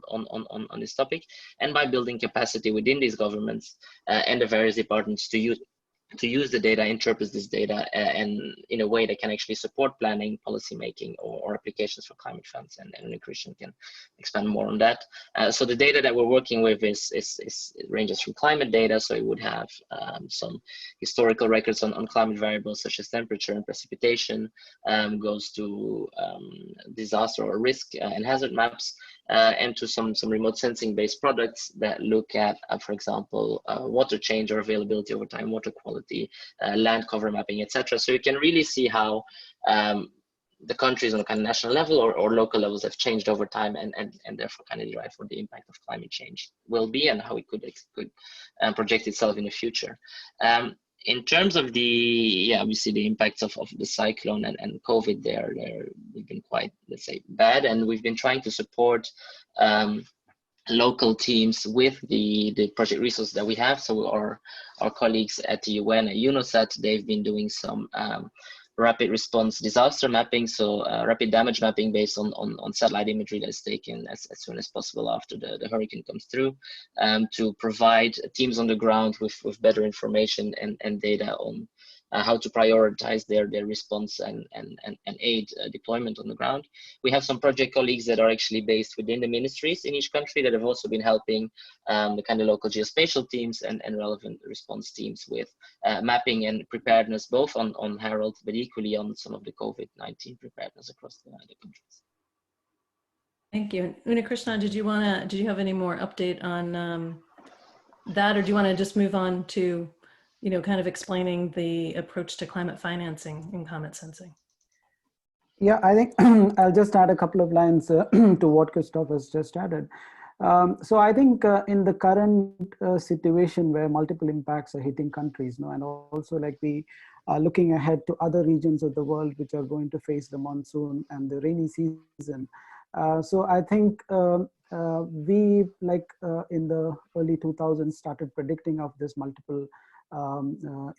on this topic, and by building capacity within these governments and the various departments to use the data, interpret this data, and in a way that can actually support planning, policy making, or applications for climate funds. And Christian can expand more on that. So the data that we're working with it ranges from climate data, so it would have some historical records on climate variables such as temperature and precipitation, goes to disaster or risk and hazard maps, and to some remote sensing based products that look at, for example, water change or availability over time, water quality, land cover mapping, etc. So you can really see how the countries on a kind of national level or local levels have changed over time, and therefore kind of derive what the impact of climate change will be and how it could project itself in the future. In terms of obviously the impacts of the cyclone and COVID, they've been quite, let's say, bad, and we've been trying to support local teams with the project resources that we have. So our colleagues at the UN, at UNOSAT, they've been doing some rapid response disaster mapping, so rapid damage mapping based on satellite imagery that's taken as soon as possible after the hurricane comes through, to provide teams on the ground with better information and data on how to prioritize their response and aid deployment on the ground. We have some project colleagues that are actually based within the ministries in each country that have also been helping the kind of local geospatial teams and relevant response teams with mapping and preparedness, both on Herald, but equally on some of the COVID-19 preparedness across the countries. Thank you. Unikrishnan, did you have any more update on that, or do you want to just move on to kind of explaining the approach to climate financing in CommonSensing? Yeah, I think I'll just add a couple of lines to what Christoph has just added. So I think in the current situation where multiple impacts are hitting countries, and also like we are looking ahead to other regions of the world which are going to face the monsoon and the rainy season. So I think we, in the early 2000s, started predicting of this multiple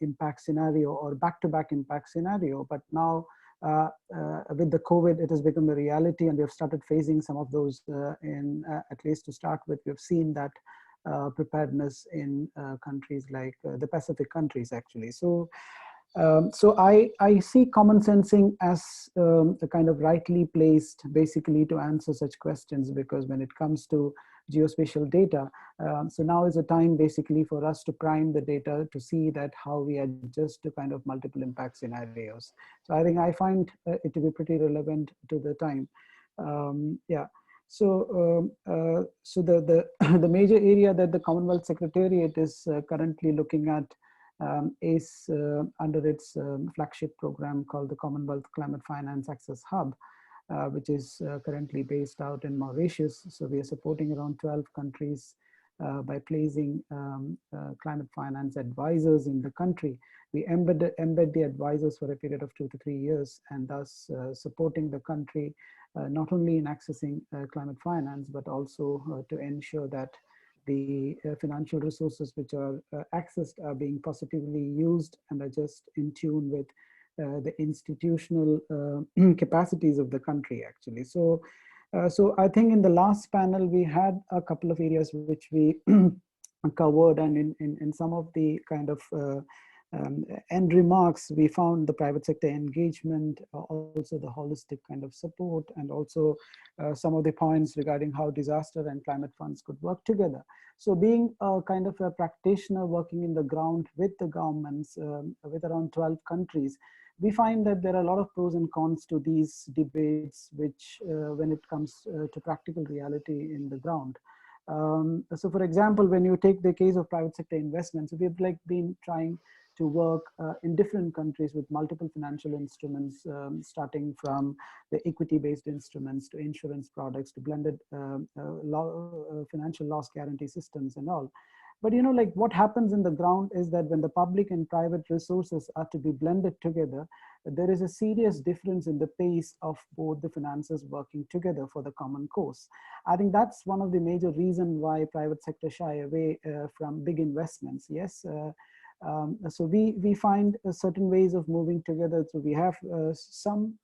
impact scenario or back-to-back impact scenario. But now with the COVID, it has become a reality, and we have started facing some of those at least to start with. We've seen that preparedness in countries like the Pacific countries, actually. So I see CommonSensing as the kind of rightly placed basically to answer such questions, because when it comes to geospatial data, so now is a time basically for us to prime the data to see that how we adjust to kind of multiple impact scenarios. So I think I find it to be pretty relevant to the time. Yeah. So the major area that the Commonwealth Secretariat is currently looking at is under its flagship program called the Commonwealth Climate Finance Access Hub, which is currently based out in Mauritius. So we are supporting around 12 countries by placing climate finance advisors in the country. We embed the advisors for a period of 2 to 3 years, and thus supporting the country not only in accessing climate finance, but also to ensure that the financial resources which are accessed are being positively used and are just in tune with the institutional capacities of the country, actually. So I think in the last panel, we had a couple of areas which we covered, and in some of the kind of end remarks, we found the private sector engagement, also the holistic kind of support, and also some of the points regarding how disaster and climate funds could work together. So being a kind of a practitioner working in the ground with the governments, with around 12 countries, we find that there are a lot of pros and cons to these debates, which when it comes to practical reality in the ground. So for example, when you take the case of private sector investments, we've been trying to work in different countries with multiple financial instruments, starting from the equity-based instruments to insurance products to blended financial loss guarantee systems and all. But what happens in the ground is that when the public and private resources are to be blended together, there is a serious difference in the pace of both the finances working together for the common cause. I think that's one of the major reasons why private sector shy away from big investments. Yes. So we find certain ways of moving together. So we have some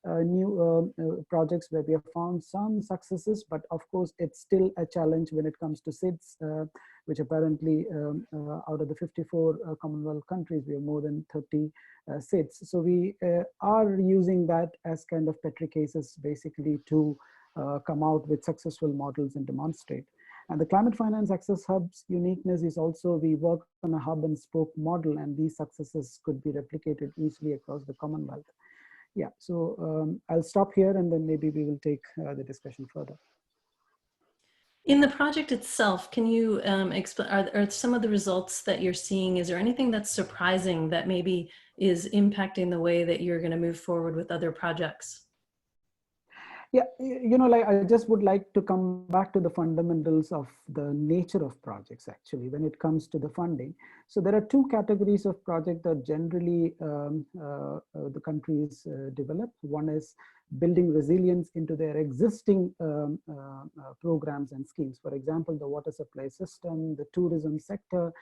new projects where we have found some successes, but of course it's still a challenge when it comes to SIDS, which apparently out of the 54 Commonwealth countries, we have more than 30 SIDS. So we are using that as kind of petri cases, basically, to come out with successful models and demonstrate. And the Climate Finance Access Hub's uniqueness is also we work on a hub and spoke model, and these successes could be replicated easily across the Commonwealth. Yeah, so I'll stop here, and then maybe we will take the discussion further. In the project itself, can you explain, are some of the results that you're seeing, is there anything that's surprising that maybe is impacting the way that you're going to move forward with other projects? Yeah, I just would like to come back to the fundamentals of the nature of projects, actually, when it comes to the funding. So there are two categories of projects that generally the countries develop. One is building resilience into their existing programs and schemes. For example, the water supply system, the tourism sector,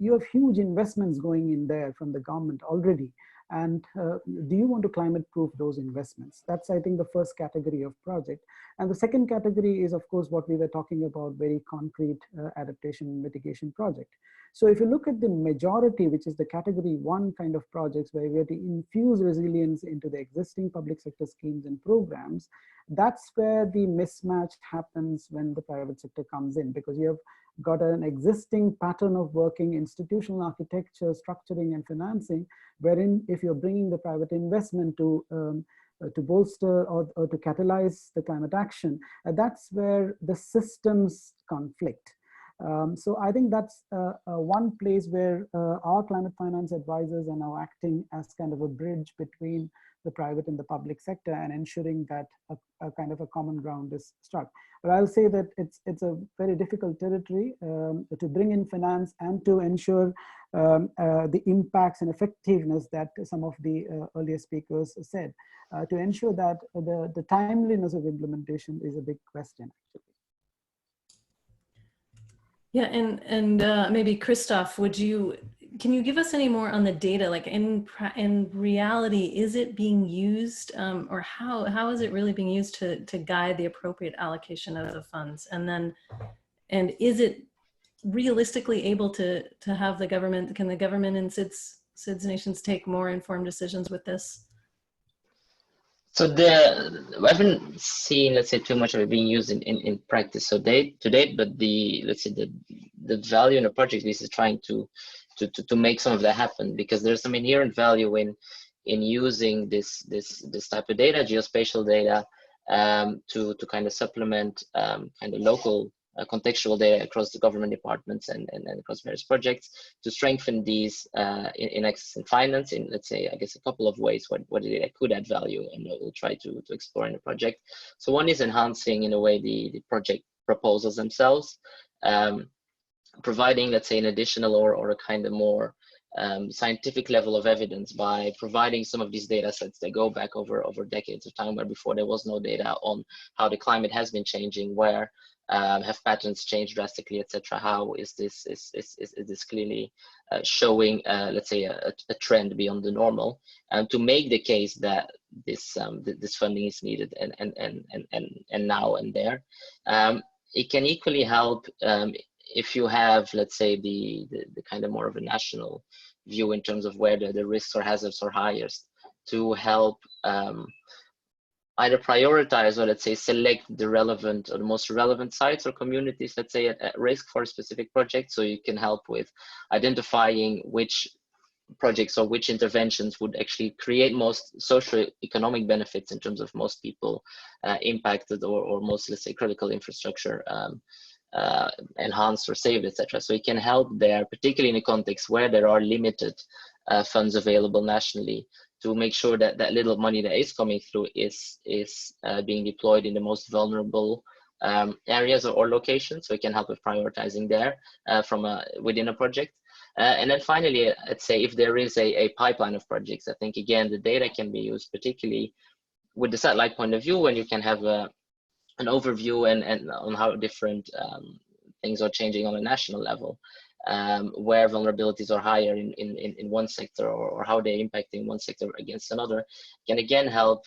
you have huge investments going in there from the government already. And do you want to climate proof those investments? That's, I think, the first category of project. And the second category is, of course, what we were talking about, very concrete adaptation mitigation project. So if you look at the majority, which is the category one kind of projects where we have to infuse resilience into the existing public sector schemes and programs, that's where the mismatch happens when the private sector comes in, because you have got an existing pattern of working, institutional architecture, structuring, and financing, wherein if you're bringing the private investment to bolster or to catalyze the climate action, that's where the systems conflict. So I think that's one place where our climate finance advisors are now acting as kind of a bridge between the private and the public sector, and ensuring that a kind of a common ground is struck. But I'll say that it's a very difficult territory to bring in finance and to ensure the impacts and effectiveness that some of the earlier speakers said. To ensure that the timeliness of implementation is a big question, actually. Yeah, and maybe Christoph, can you give us any more on the data? Like in reality, is it being used, or how is it really being used to guide the appropriate allocation of the funds? And is it realistically able to have the government, can the government and SIDS nations take more informed decisions with this? So I haven't seen, let's say, too much of it being used in practice to date, but let's say the value in the project is trying to make some of that happen, because there's some inherent value in using this type of data, geospatial data, to kind of supplement kind of local contextual data across the government departments and across various projects, to strengthen these in access and finance in, let's say, I guess, a couple of ways what data could add value, and we'll try to explore in the project. So one is enhancing, in a way, the project proposals themselves, providing, let's say, an additional or a kind of more scientific level of evidence by providing some of these data sets that go back over decades of time, where before there was no data on how the climate has been changing, where have patterns changed drastically, etc. How is this clearly showing, let's say, a trend beyond the normal, to make the case that this this funding is needed and now and there. It can equally help if you have, let's say, the kind of more of a national view in terms of where the risks or hazards are highest, to help either prioritize or, let's say, select the relevant or the most relevant sites or communities, let's say, at risk for a specific project. So you can help with identifying which projects or which interventions would actually create most socio-economic benefits in terms of most people impacted, or most, let's say, critical infrastructure enhanced or saved, etc. So it can help there, particularly in a context where there are limited funds available nationally, to make sure that that little money that is coming through is being deployed in the most vulnerable areas or locations. So it can help with prioritizing there from within a project. And then finally, I'd say if there is a pipeline of projects, I think again the data can be used, particularly with the satellite point of view, when you can have an overview and on how different things are changing on a national level, where vulnerabilities are higher in one sector, or how they're impacting one sector against another, can again help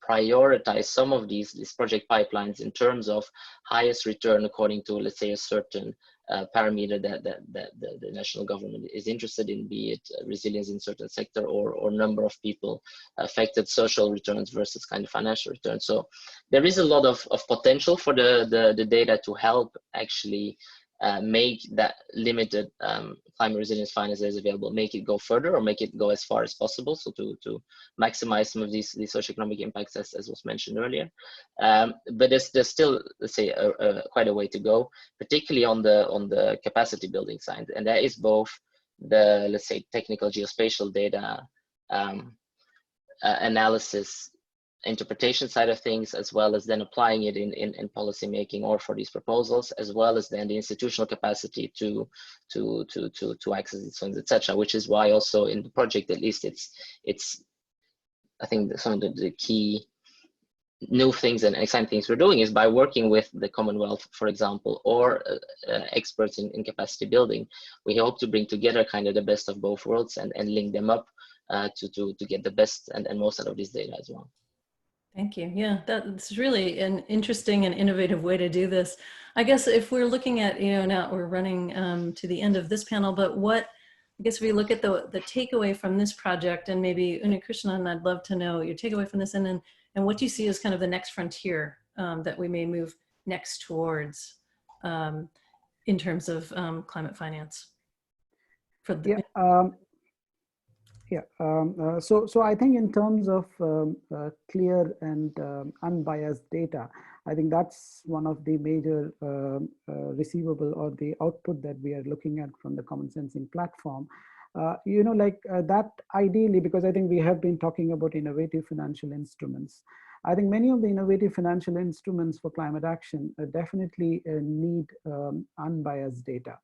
prioritize some of these project pipelines in terms of highest return according to, let's say, a certain parameter that the national government is interested in, be it resilience in certain sector or number of people affected, social returns versus kind of financial returns. So there is a lot of potential for the data to help actually make that limited climate resilience finances available, make it go further or make it go as far as possible. So to maximize some of these socioeconomic impacts, as was mentioned earlier. But there's still, let's say, quite a way to go, particularly on the capacity building side. And that is both the, let's say, technical geospatial data analysis, interpretation side of things, as well as then applying it in policy making or for these proposals, as well as then the institutional capacity to access these funds, etc. Which is why also in the project, at least, it's I think some of the key new things and exciting things we're doing is by working with the Commonwealth, for example, or experts in capacity building, we hope to bring together kind of the best of both worlds and link them up to get the best and most out of this data as well. Thank you. Yeah, that's really an interesting and innovative way to do this. I guess if we're looking at, now we're running to the end of this panel, but I guess if we look at the takeaway from this project, and maybe Unikrishnan, I'd love to know your takeaway from this, and what you see as kind of the next frontier that we may move next towards in terms of climate finance. So I think in terms of clear and unbiased data, I think that's one of the major receivable or the output that we are looking at from the CommonSensing platform. That ideally, because I think we have been talking about innovative financial instruments. I think many of the innovative financial instruments for climate action definitely need unbiased data.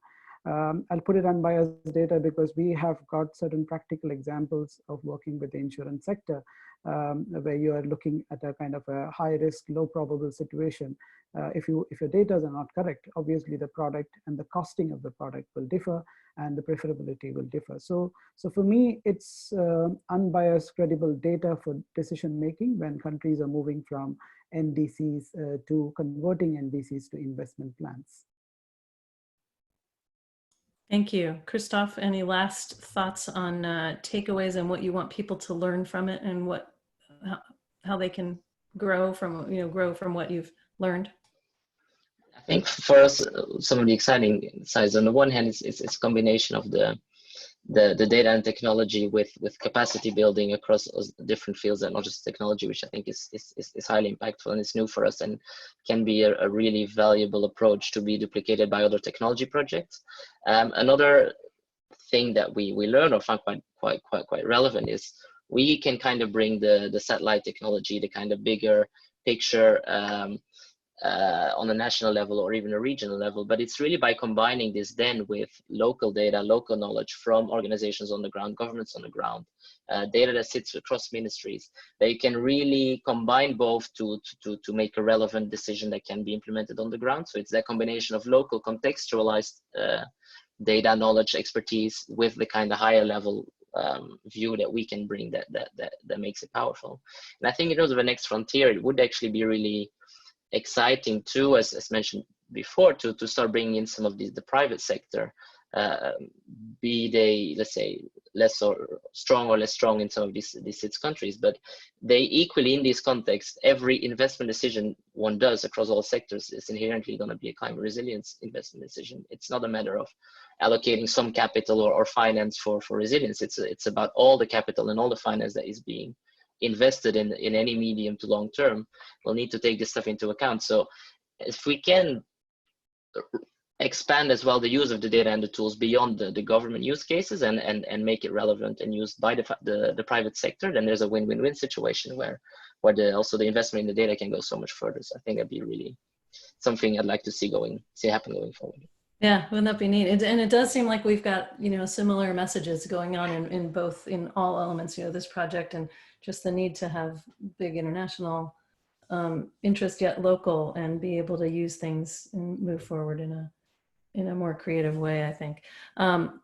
I'll put it unbiased data because we have got certain practical examples of working with the insurance sector where you are looking at a kind of a high risk, low probable situation. If your data are not correct, obviously the product and the costing of the product will differ and the preferability will differ. So for me, it's unbiased, credible data for decision making when countries are moving from NDCs to converting NDCs to investment plans. Thank you. Christoph, any last thoughts on takeaways and what you want people to learn from it, and how they can grow from what you've learned? I think for us, some of the exciting sides, on the one hand, it's a combination of the data and technology with capacity building across different fields, and not just technology, which I think is highly impactful and it's new for us and can be a really valuable approach to be duplicated by other technology projects. Another thing that we learned or found quite relevant is we can kind of bring the satellite technology, the kind of bigger picture on a national level or even a regional level, but it's really by combining this then with local data, local knowledge from organizations on the ground, governments on the ground, data that sits across ministries, that you can really combine both to make a relevant decision that can be implemented on the ground. So it's that combination of local contextualized data, knowledge, expertise with the kind of higher level view that we can bring that makes it powerful. And I think in terms of the next frontier, it would actually be really exciting too, as mentioned before, to start bringing in some of the private sector, be they, let's say, less or less strong in some of these SIDS countries, but they equally in this context, every investment decision one does across all sectors is inherently going to be a climate resilience investment decision. It's not a matter of allocating some capital or finance for resilience. It's about all the capital and all the finance that is being invested in any medium to long term. We'll need to take this stuff into account. So if we can expand as well the use of the data and the tools beyond the government use cases and make it relevant and used by the private sector, then there's a win-win-win situation where also the investment in the data can go so much further. So I think that'd be really something I'd like to see happen going forward. Yeah, wouldn't that be neat? And it does seem like we've got, similar messages going on in all elements, this project, and just the need to have big international interest yet local, and be able to use things and move forward in a more creative way, I think.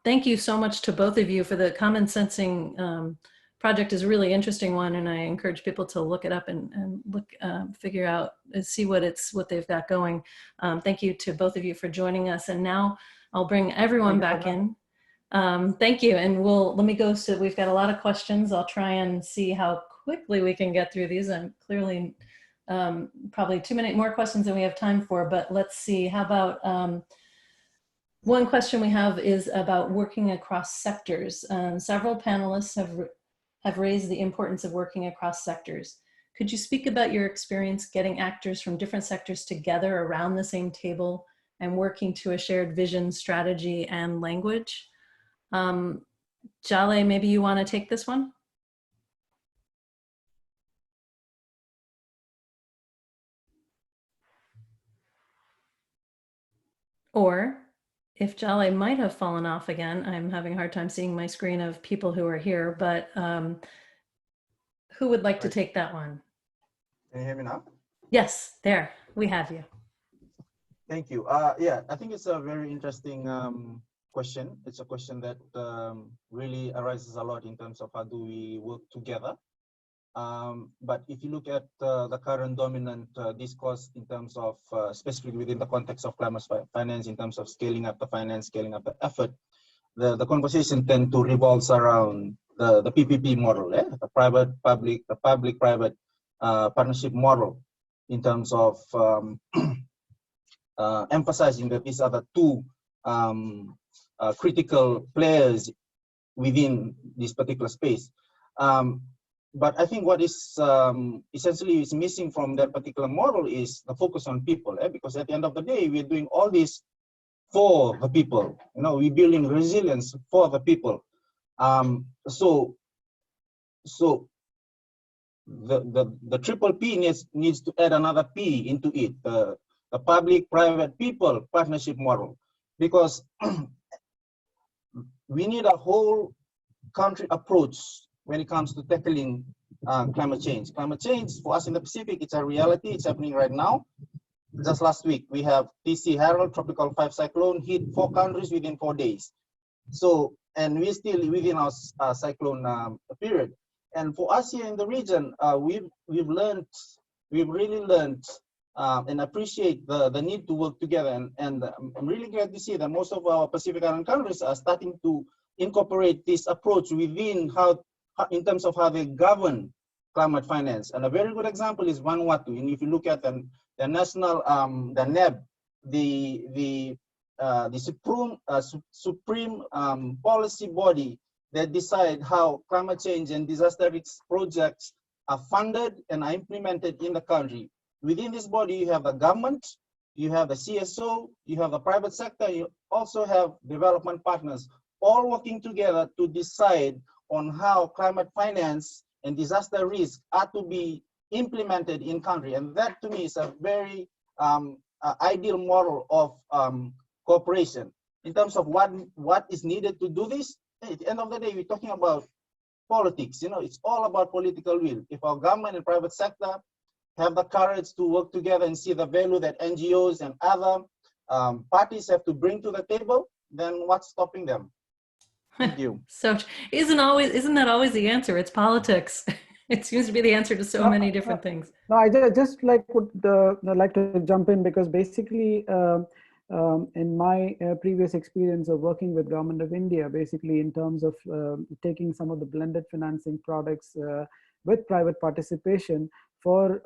Thank you so much to both of you for the CommonSensing project. Is a really interesting one, and I encourage people to look it up and look, figure out, see what they've got going. Thank you to both of you for joining us, and now I'll bring everyone back in. Thank you, and let me go. So we've got a lot of questions. I'll try and see how quickly we can get through these. I'm clearly probably too many more questions than we have time for, but let's see. How about one question we have is about working across sectors. Several panelists have raised the importance of working across sectors. Could you speak about your experience getting actors from different sectors together around the same table and working to a shared vision, strategy, and language? Jale, maybe you want to take this one? Or if Jale might have fallen off again, I'm having a hard time seeing my screen of people who are here, but who would like to take that one? Can you hear me now? Yes, there, we have you. Thank you. Yeah, I think it's a very interesting question. It's a question that really arises a lot in terms of how do we work together. But if you look at the current dominant discourse in terms of, specifically within the context of climate finance, in terms of scaling up the finance, scaling up the effort, the conversation tend to revolve around the PPP model, the public-private partnership model, in terms of emphasizing that these are the two critical players within this particular space. But I think what is essentially is missing from that particular model is the focus on people, because at the end of the day, we're doing all this for the people. We're building resilience for the people. So the triple P needs to add another P into it, the public-private people partnership model, because we need a whole country approach when it comes to tackling climate change. Climate change for us in the Pacific, it's a reality. It's happening right now. Just last week, we have TC Harold, Tropical 5 cyclone, hit 4 countries within 4 days. So, and we're still within our cyclone period. And for us here in the region, we've really learned and appreciate the need to work together. And I'm really glad to see that most of our Pacific Island countries are starting to incorporate this approach within in terms of how they govern climate finance. And a very good example is Vanuatu. And if you look at the national, the NEB, the supreme policy body that decide how climate change and disaster risk projects are funded and are implemented in the country. Within this body, you have the government, you have the CSO, you have the private sector, you also have development partners, all working together to decide on how climate finance and disaster risk are to be implemented in country. And that to me is a very ideal model of cooperation in terms of what is needed to do this. At the end of the day, we're talking about politics. You know, it's all about political will. If our government and private sector have the courage to work together and see the value that NGOs and other parties have to bring to the table, then what's stopping them? Thank you. So isn't that always the answer? It's politics. It seems to be the answer to so many different things. No, I just like to jump in, because basically in my previous experience of working with Government of India, basically in terms of taking some of the blended financing products with private participation for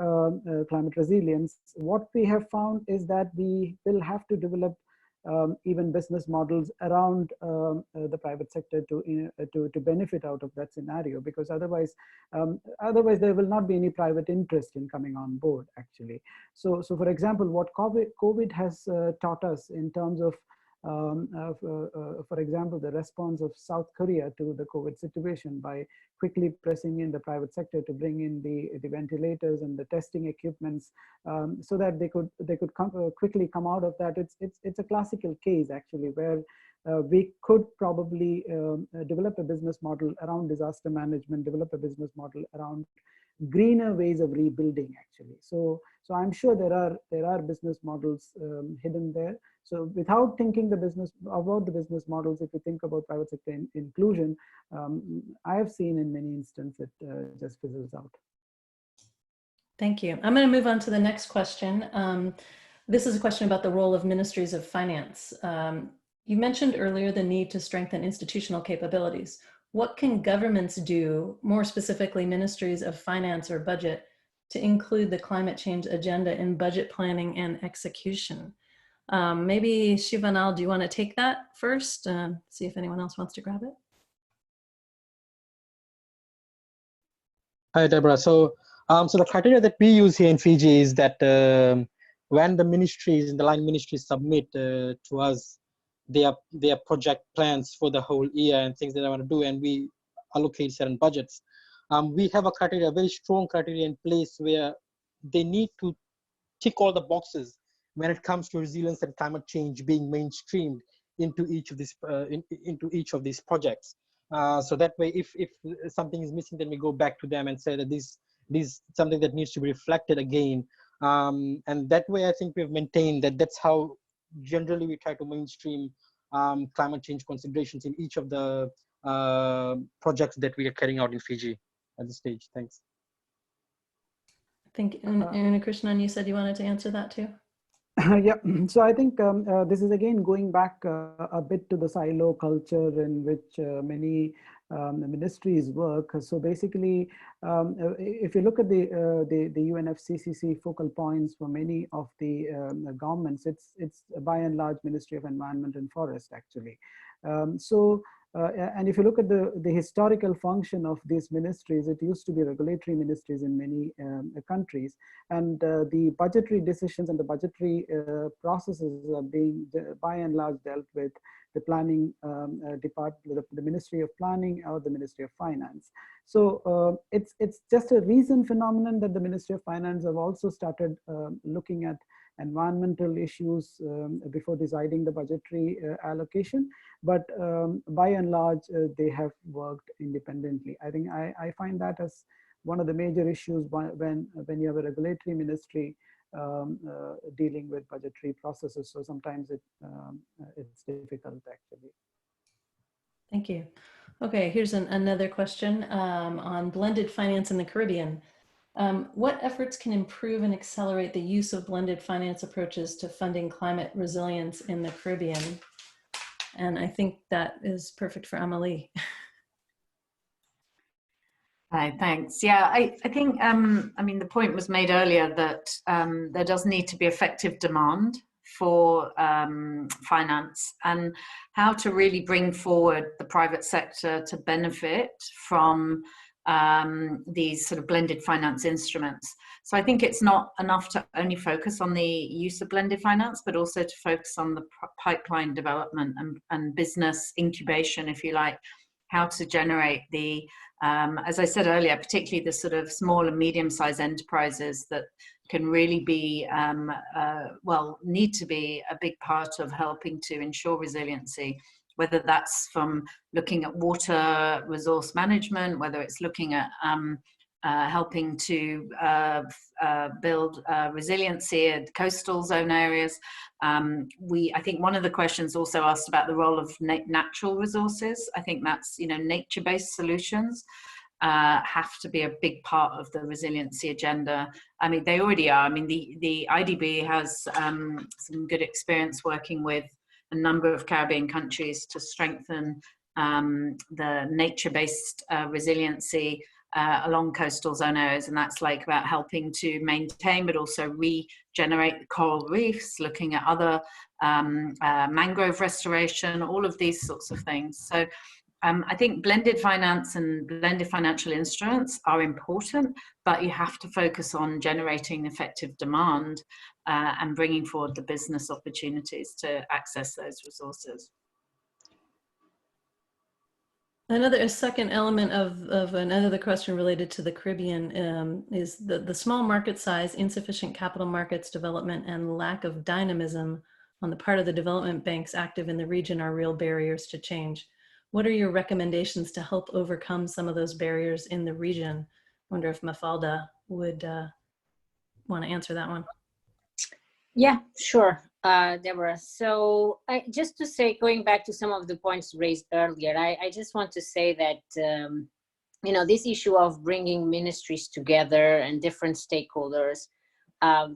climate resilience, what we have found is that we will have to develop even business models around the private sector to benefit out of that scenario, because otherwise there will not be any private interest in coming on board, actually. So for example, what COVID has taught us in terms of for example, the response of South Korea to the COVID situation by quickly pressing in the private sector to bring in the ventilators and the testing equipments, so that they could quickly come out of that. It's a classical case, actually, where we could probably develop a business model around disaster management, develop a business model around greener ways of rebuilding, actually. So I'm sure there are business models hidden there. So without thinking about the business models, if you think about private sector inclusion, I have seen in many instances it just fizzles out. Thank you. I'm going to move on to the next question. This is a question about the role of ministries of finance. You mentioned earlier the need to strengthen institutional capabilities. What can governments do, more specifically ministries of finance or budget, to include the climate change agenda in budget planning and execution? Maybe Shivanal, do you want to take that first? See if anyone else wants to grab it. Hi, Deborah. So the criteria that we use here in Fiji is that when the ministries, the line ministries submit to us their project plans for the whole year and things that they want to do, and we allocate certain budgets, we have a very strong criteria in place where they need to tick all the boxes when it comes to resilience and climate change being mainstreamed into each of these projects. So that way, if something is missing, then we go back to them and say that this is something that needs to be reflected again. And that way, I think we've maintained that that's how generally we try to mainstream climate change considerations in each of the projects that we are carrying out in Fiji at this stage. Thanks. Thank you. And Krishnan, you said you wanted to answer that too? Yeah, so I think this is again going back a bit to the silo culture in which many ministries work. So basically, if you look at the UNFCCC focal points for many of the governments, it's by and large Ministry of Environment and Forest, actually. And if you look at the historical function of these ministries, it used to be regulatory ministries in many countries, and the budgetary decisions and the budgetary processes are being by and large dealt with the planning department, the Ministry of Planning or the Ministry of Finance. So it's just a recent phenomenon that the Ministry of Finance have also started looking at environmental issues before deciding the budgetary allocation, but by and large they have worked independently. I think I find that as one of the major issues when you have a regulatory ministry dealing with budgetary processes. So sometimes it's difficult, actually. Thank you. Okay, here's another question on blended finance in the Caribbean. What efforts can improve and accelerate the use of blended finance approaches to funding climate resilience in the Caribbean? And I think that is perfect for Amelie. Hi, thanks. Yeah, I think, I mean, the point was made earlier that there does need to be effective demand for finance, and how to really bring forward the private sector to benefit from these sort of blended finance instruments. So I think it's not enough to only focus on the use of blended finance, but also to focus on the pipeline development and business incubation, if you like. how to generate the, as I said earlier, particularly the sort of small and medium-sized enterprises that can really be, well, need to be a big part of helping to ensure resiliency, whether that's from looking at water resource management, whether it's looking at helping to build resiliency at coastal zone areas. I think one of the questions also asked about the role of natural resources. I think that's, you know, nature-based solutions have to be a big part of the resiliency agenda. I mean, they already are. I mean, the IDB has some good experience working with a number of Caribbean countries to strengthen the nature-based resiliency along coastal zone areas, and that's like about helping to maintain but also regenerate coral reefs, looking at other mangrove restoration, all of these sorts of things. So I think blended finance and blended financial instruments are important, but you have to focus on generating effective demand and bringing forward the business opportunities to access those resources. A second element of another question related to the Caribbean is the small market size, insufficient capital markets development, and lack of dynamism on the part of the development banks active in the region are real barriers to change. What are your recommendations to help overcome some of those barriers in the region? I wonder if Mafalda would want to answer that one. Yeah, sure, Deborah. So just to say, going back to some of the points raised earlier, I just want to say that, you know, this issue of bringing ministries together and different stakeholders,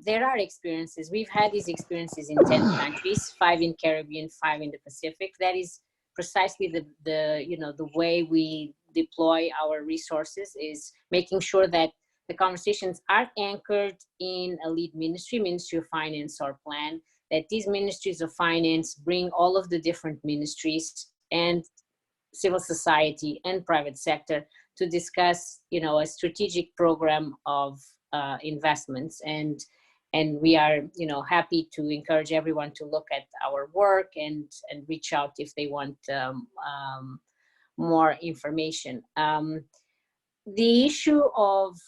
there are experiences. We've had these experiences in 10 countries, 5 in Caribbean, 5 in the Pacific. That is precisely the way we deploy our resources, is making sure that the conversations are anchored in a lead ministry, Ministry of Finance or plan, that these ministries of finance bring all of the different ministries and civil society and private sector to discuss, you know, a strategic program of investments. And we are, you know, happy to encourage everyone to look at our work and reach out if they want more information. The issue of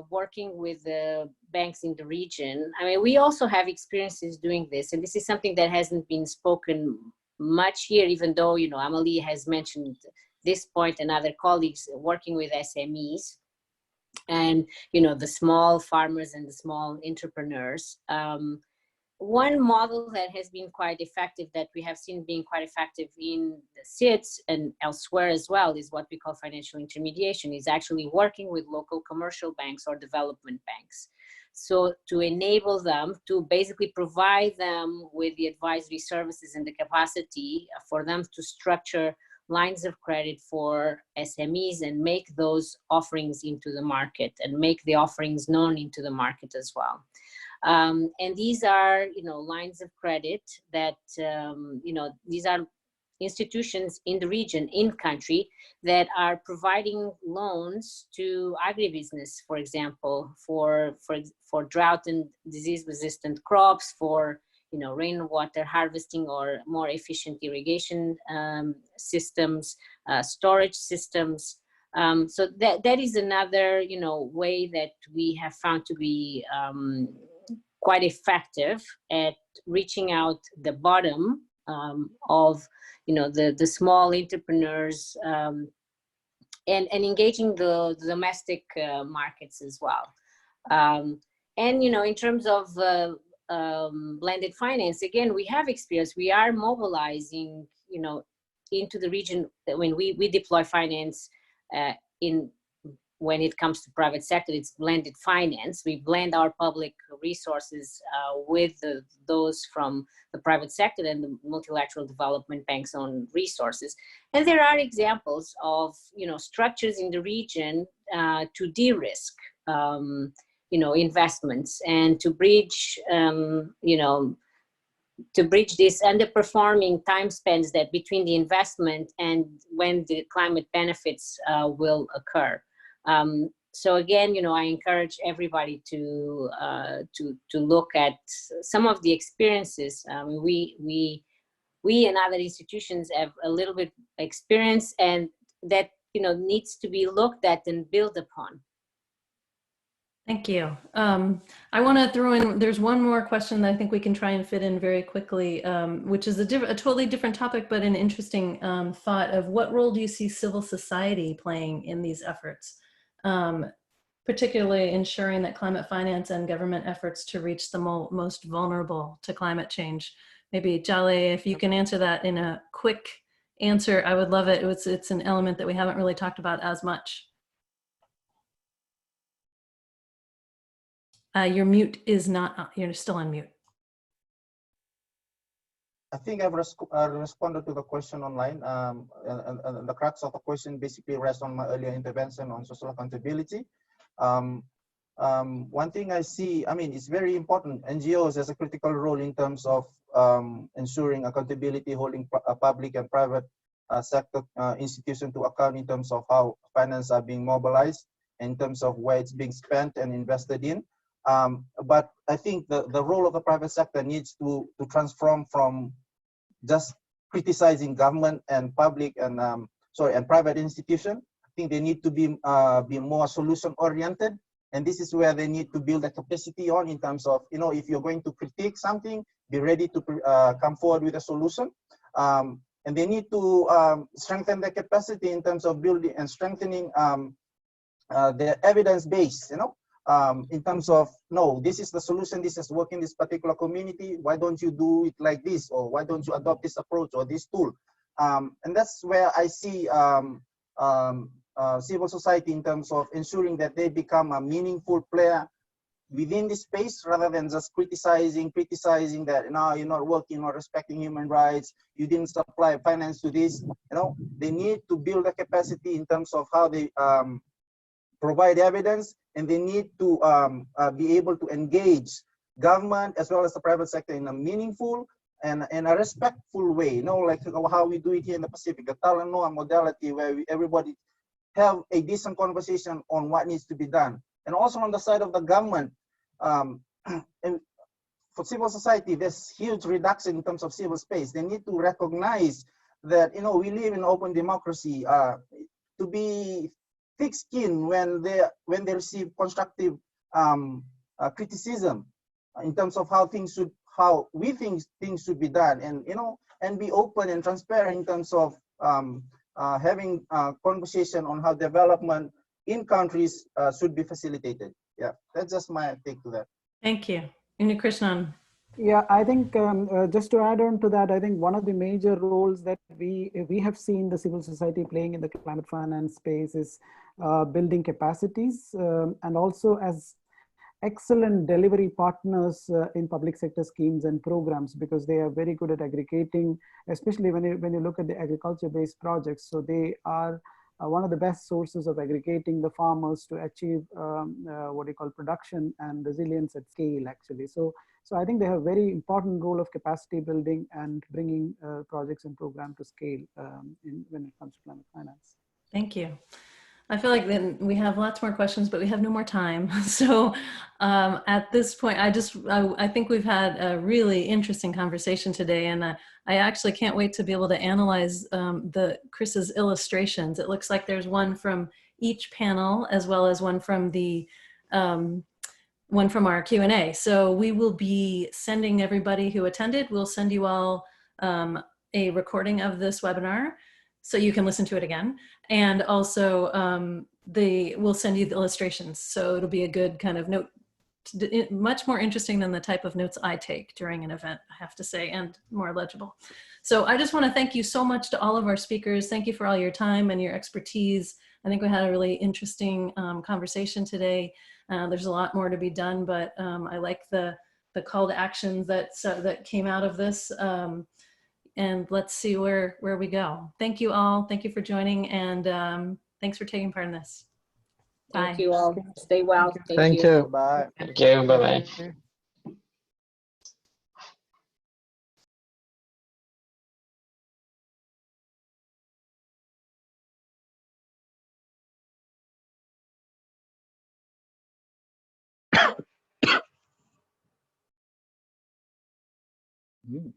working with the banks in the region, I mean, we also have experiences doing this, and this is something that hasn't been spoken much here, even though, you know, Amalie has mentioned this point and other colleagues working with SMEs and, you know, the small farmers and the small entrepreneurs. One model that has been quite effective, that we have seen being quite effective in the SIDS and elsewhere as well, is what we call financial intermediation, is actually working with local commercial banks or development banks. So to enable them to basically provide them with the advisory services and the capacity for them to structure lines of credit for SMEs and make those offerings into the market and make the offerings known into the market as well. And these are, you know, lines of credit that, you know, these are institutions in the region, in country, that are providing loans to agribusiness, for example, for drought and disease-resistant crops, for, you know, rainwater harvesting or more efficient irrigation systems, storage systems. So that is another, you know, way that we have found to be quite effective at reaching out the bottom of, you know, the small entrepreneurs and engaging the domestic markets as well. And, you know, in terms of blended finance, again, we have experience. We are mobilizing, you know, into the region when we deploy finance when it comes to private sector, it's blended finance. We blend our public resources with those from the private sector and the multilateral development bank's own resources. And there are examples of, you know, structures in the region to de-risk, you know, investments and to bridge, you know, to bridge this underperforming time spans that between the investment and when the climate benefits will occur. So again, you know, I encourage everybody to look at some of the experiences. We and other institutions have a little bit experience, and that, you know, needs to be looked at and built upon. Thank you. I want to throw in, there's one more question that I think we can try and fit in very quickly, which is a totally different topic, but an interesting thought of what role do you see civil society playing in these efforts, particularly ensuring that climate finance and government efforts to reach the most vulnerable to climate change. Maybe Jale, if you can answer that in a quick answer, I would love it. It's an element that we haven't really talked about as much. Your mute is not, you're still on mute. I think I've responded to the question online. And the crux of the question basically rests on my earlier intervention on social accountability. One thing I see, I mean, it's very important. NGOs has a critical role in terms of ensuring accountability, holding public and private sector institutions to account in terms of how finance are being mobilized, in terms of where it's being spent and invested in. But I think the role of the private sector needs to transform from just criticizing government and public and and private institutions. I think they need to be more solution oriented, and this is where they need to build a capacity on in terms of, you know, if you're going to critique something, be ready to come forward with a solution, and they need to strengthen their capacity in terms of building and strengthening their evidence base, you know. In terms of, no, this is the solution, this is working this particular community, why don't you do it like this, or why don't you adopt this approach or this tool? And that's where I see civil society in terms of ensuring that they become a meaningful player within this space, rather than just criticizing that, no, you're not working, not respecting human rights, you didn't supply finance to this. You know, they need to build a capacity in terms of how they provide evidence, and they need to be able to engage government as well as the private sector in a meaningful and a respectful way, you know, like how we do it here in the Pacific, the Talanoa modality, where everybody have a decent conversation on what needs to be done. And also on the side of the government, and for civil society, there's huge reduction in terms of civil space. They need to recognize that, you know, we live in open democracy. To be thick-skinned when they receive constructive criticism in terms of how we think things should be done, and, you know, and be open and transparent in terms of having a conversation on how development in countries should be facilitated. Yeah, that's just my take to that. Thank you. Krishnan. Yeah, I think just to add on to that, I think one of the major roles that we have seen the civil society playing in the climate finance space is building capacities, and also as excellent delivery partners in public sector schemes and programs, because they are very good at aggregating, especially when you look at the agriculture-based projects. So they are one of the best sources of aggregating the farmers to achieve what you call production and resilience at scale, actually. So I think they have a very important role of capacity building and bringing projects and programs to scale when it comes to climate finance. Thank you. I feel like then we have lots more questions, but we have no more time. So at this point, I think we've had a really interesting conversation today, and I actually can't wait to be able to analyze Chris's illustrations. It looks like there's one from each panel, as well as one from the one from our Q&A. So we will be sending everybody who attended, we'll send you all a recording of this webinar so you can listen to it again. And also we'll send you the illustrations. So it'll be a good kind of note, much more interesting than the type of notes I take during an event, I have to say, and more legible. So I just want to thank you so much to all of our speakers. Thank you for all your time and your expertise. I think we had a really interesting conversation today. There's a lot more to be done, but I like the call to actions that came out of this. And let's see where we go. Thank you all. Thank you for joining, and thanks for taking part in this. Bye. Thank you all. Stay well. Thank you. Bye. Thank you. Bye-bye. Mm.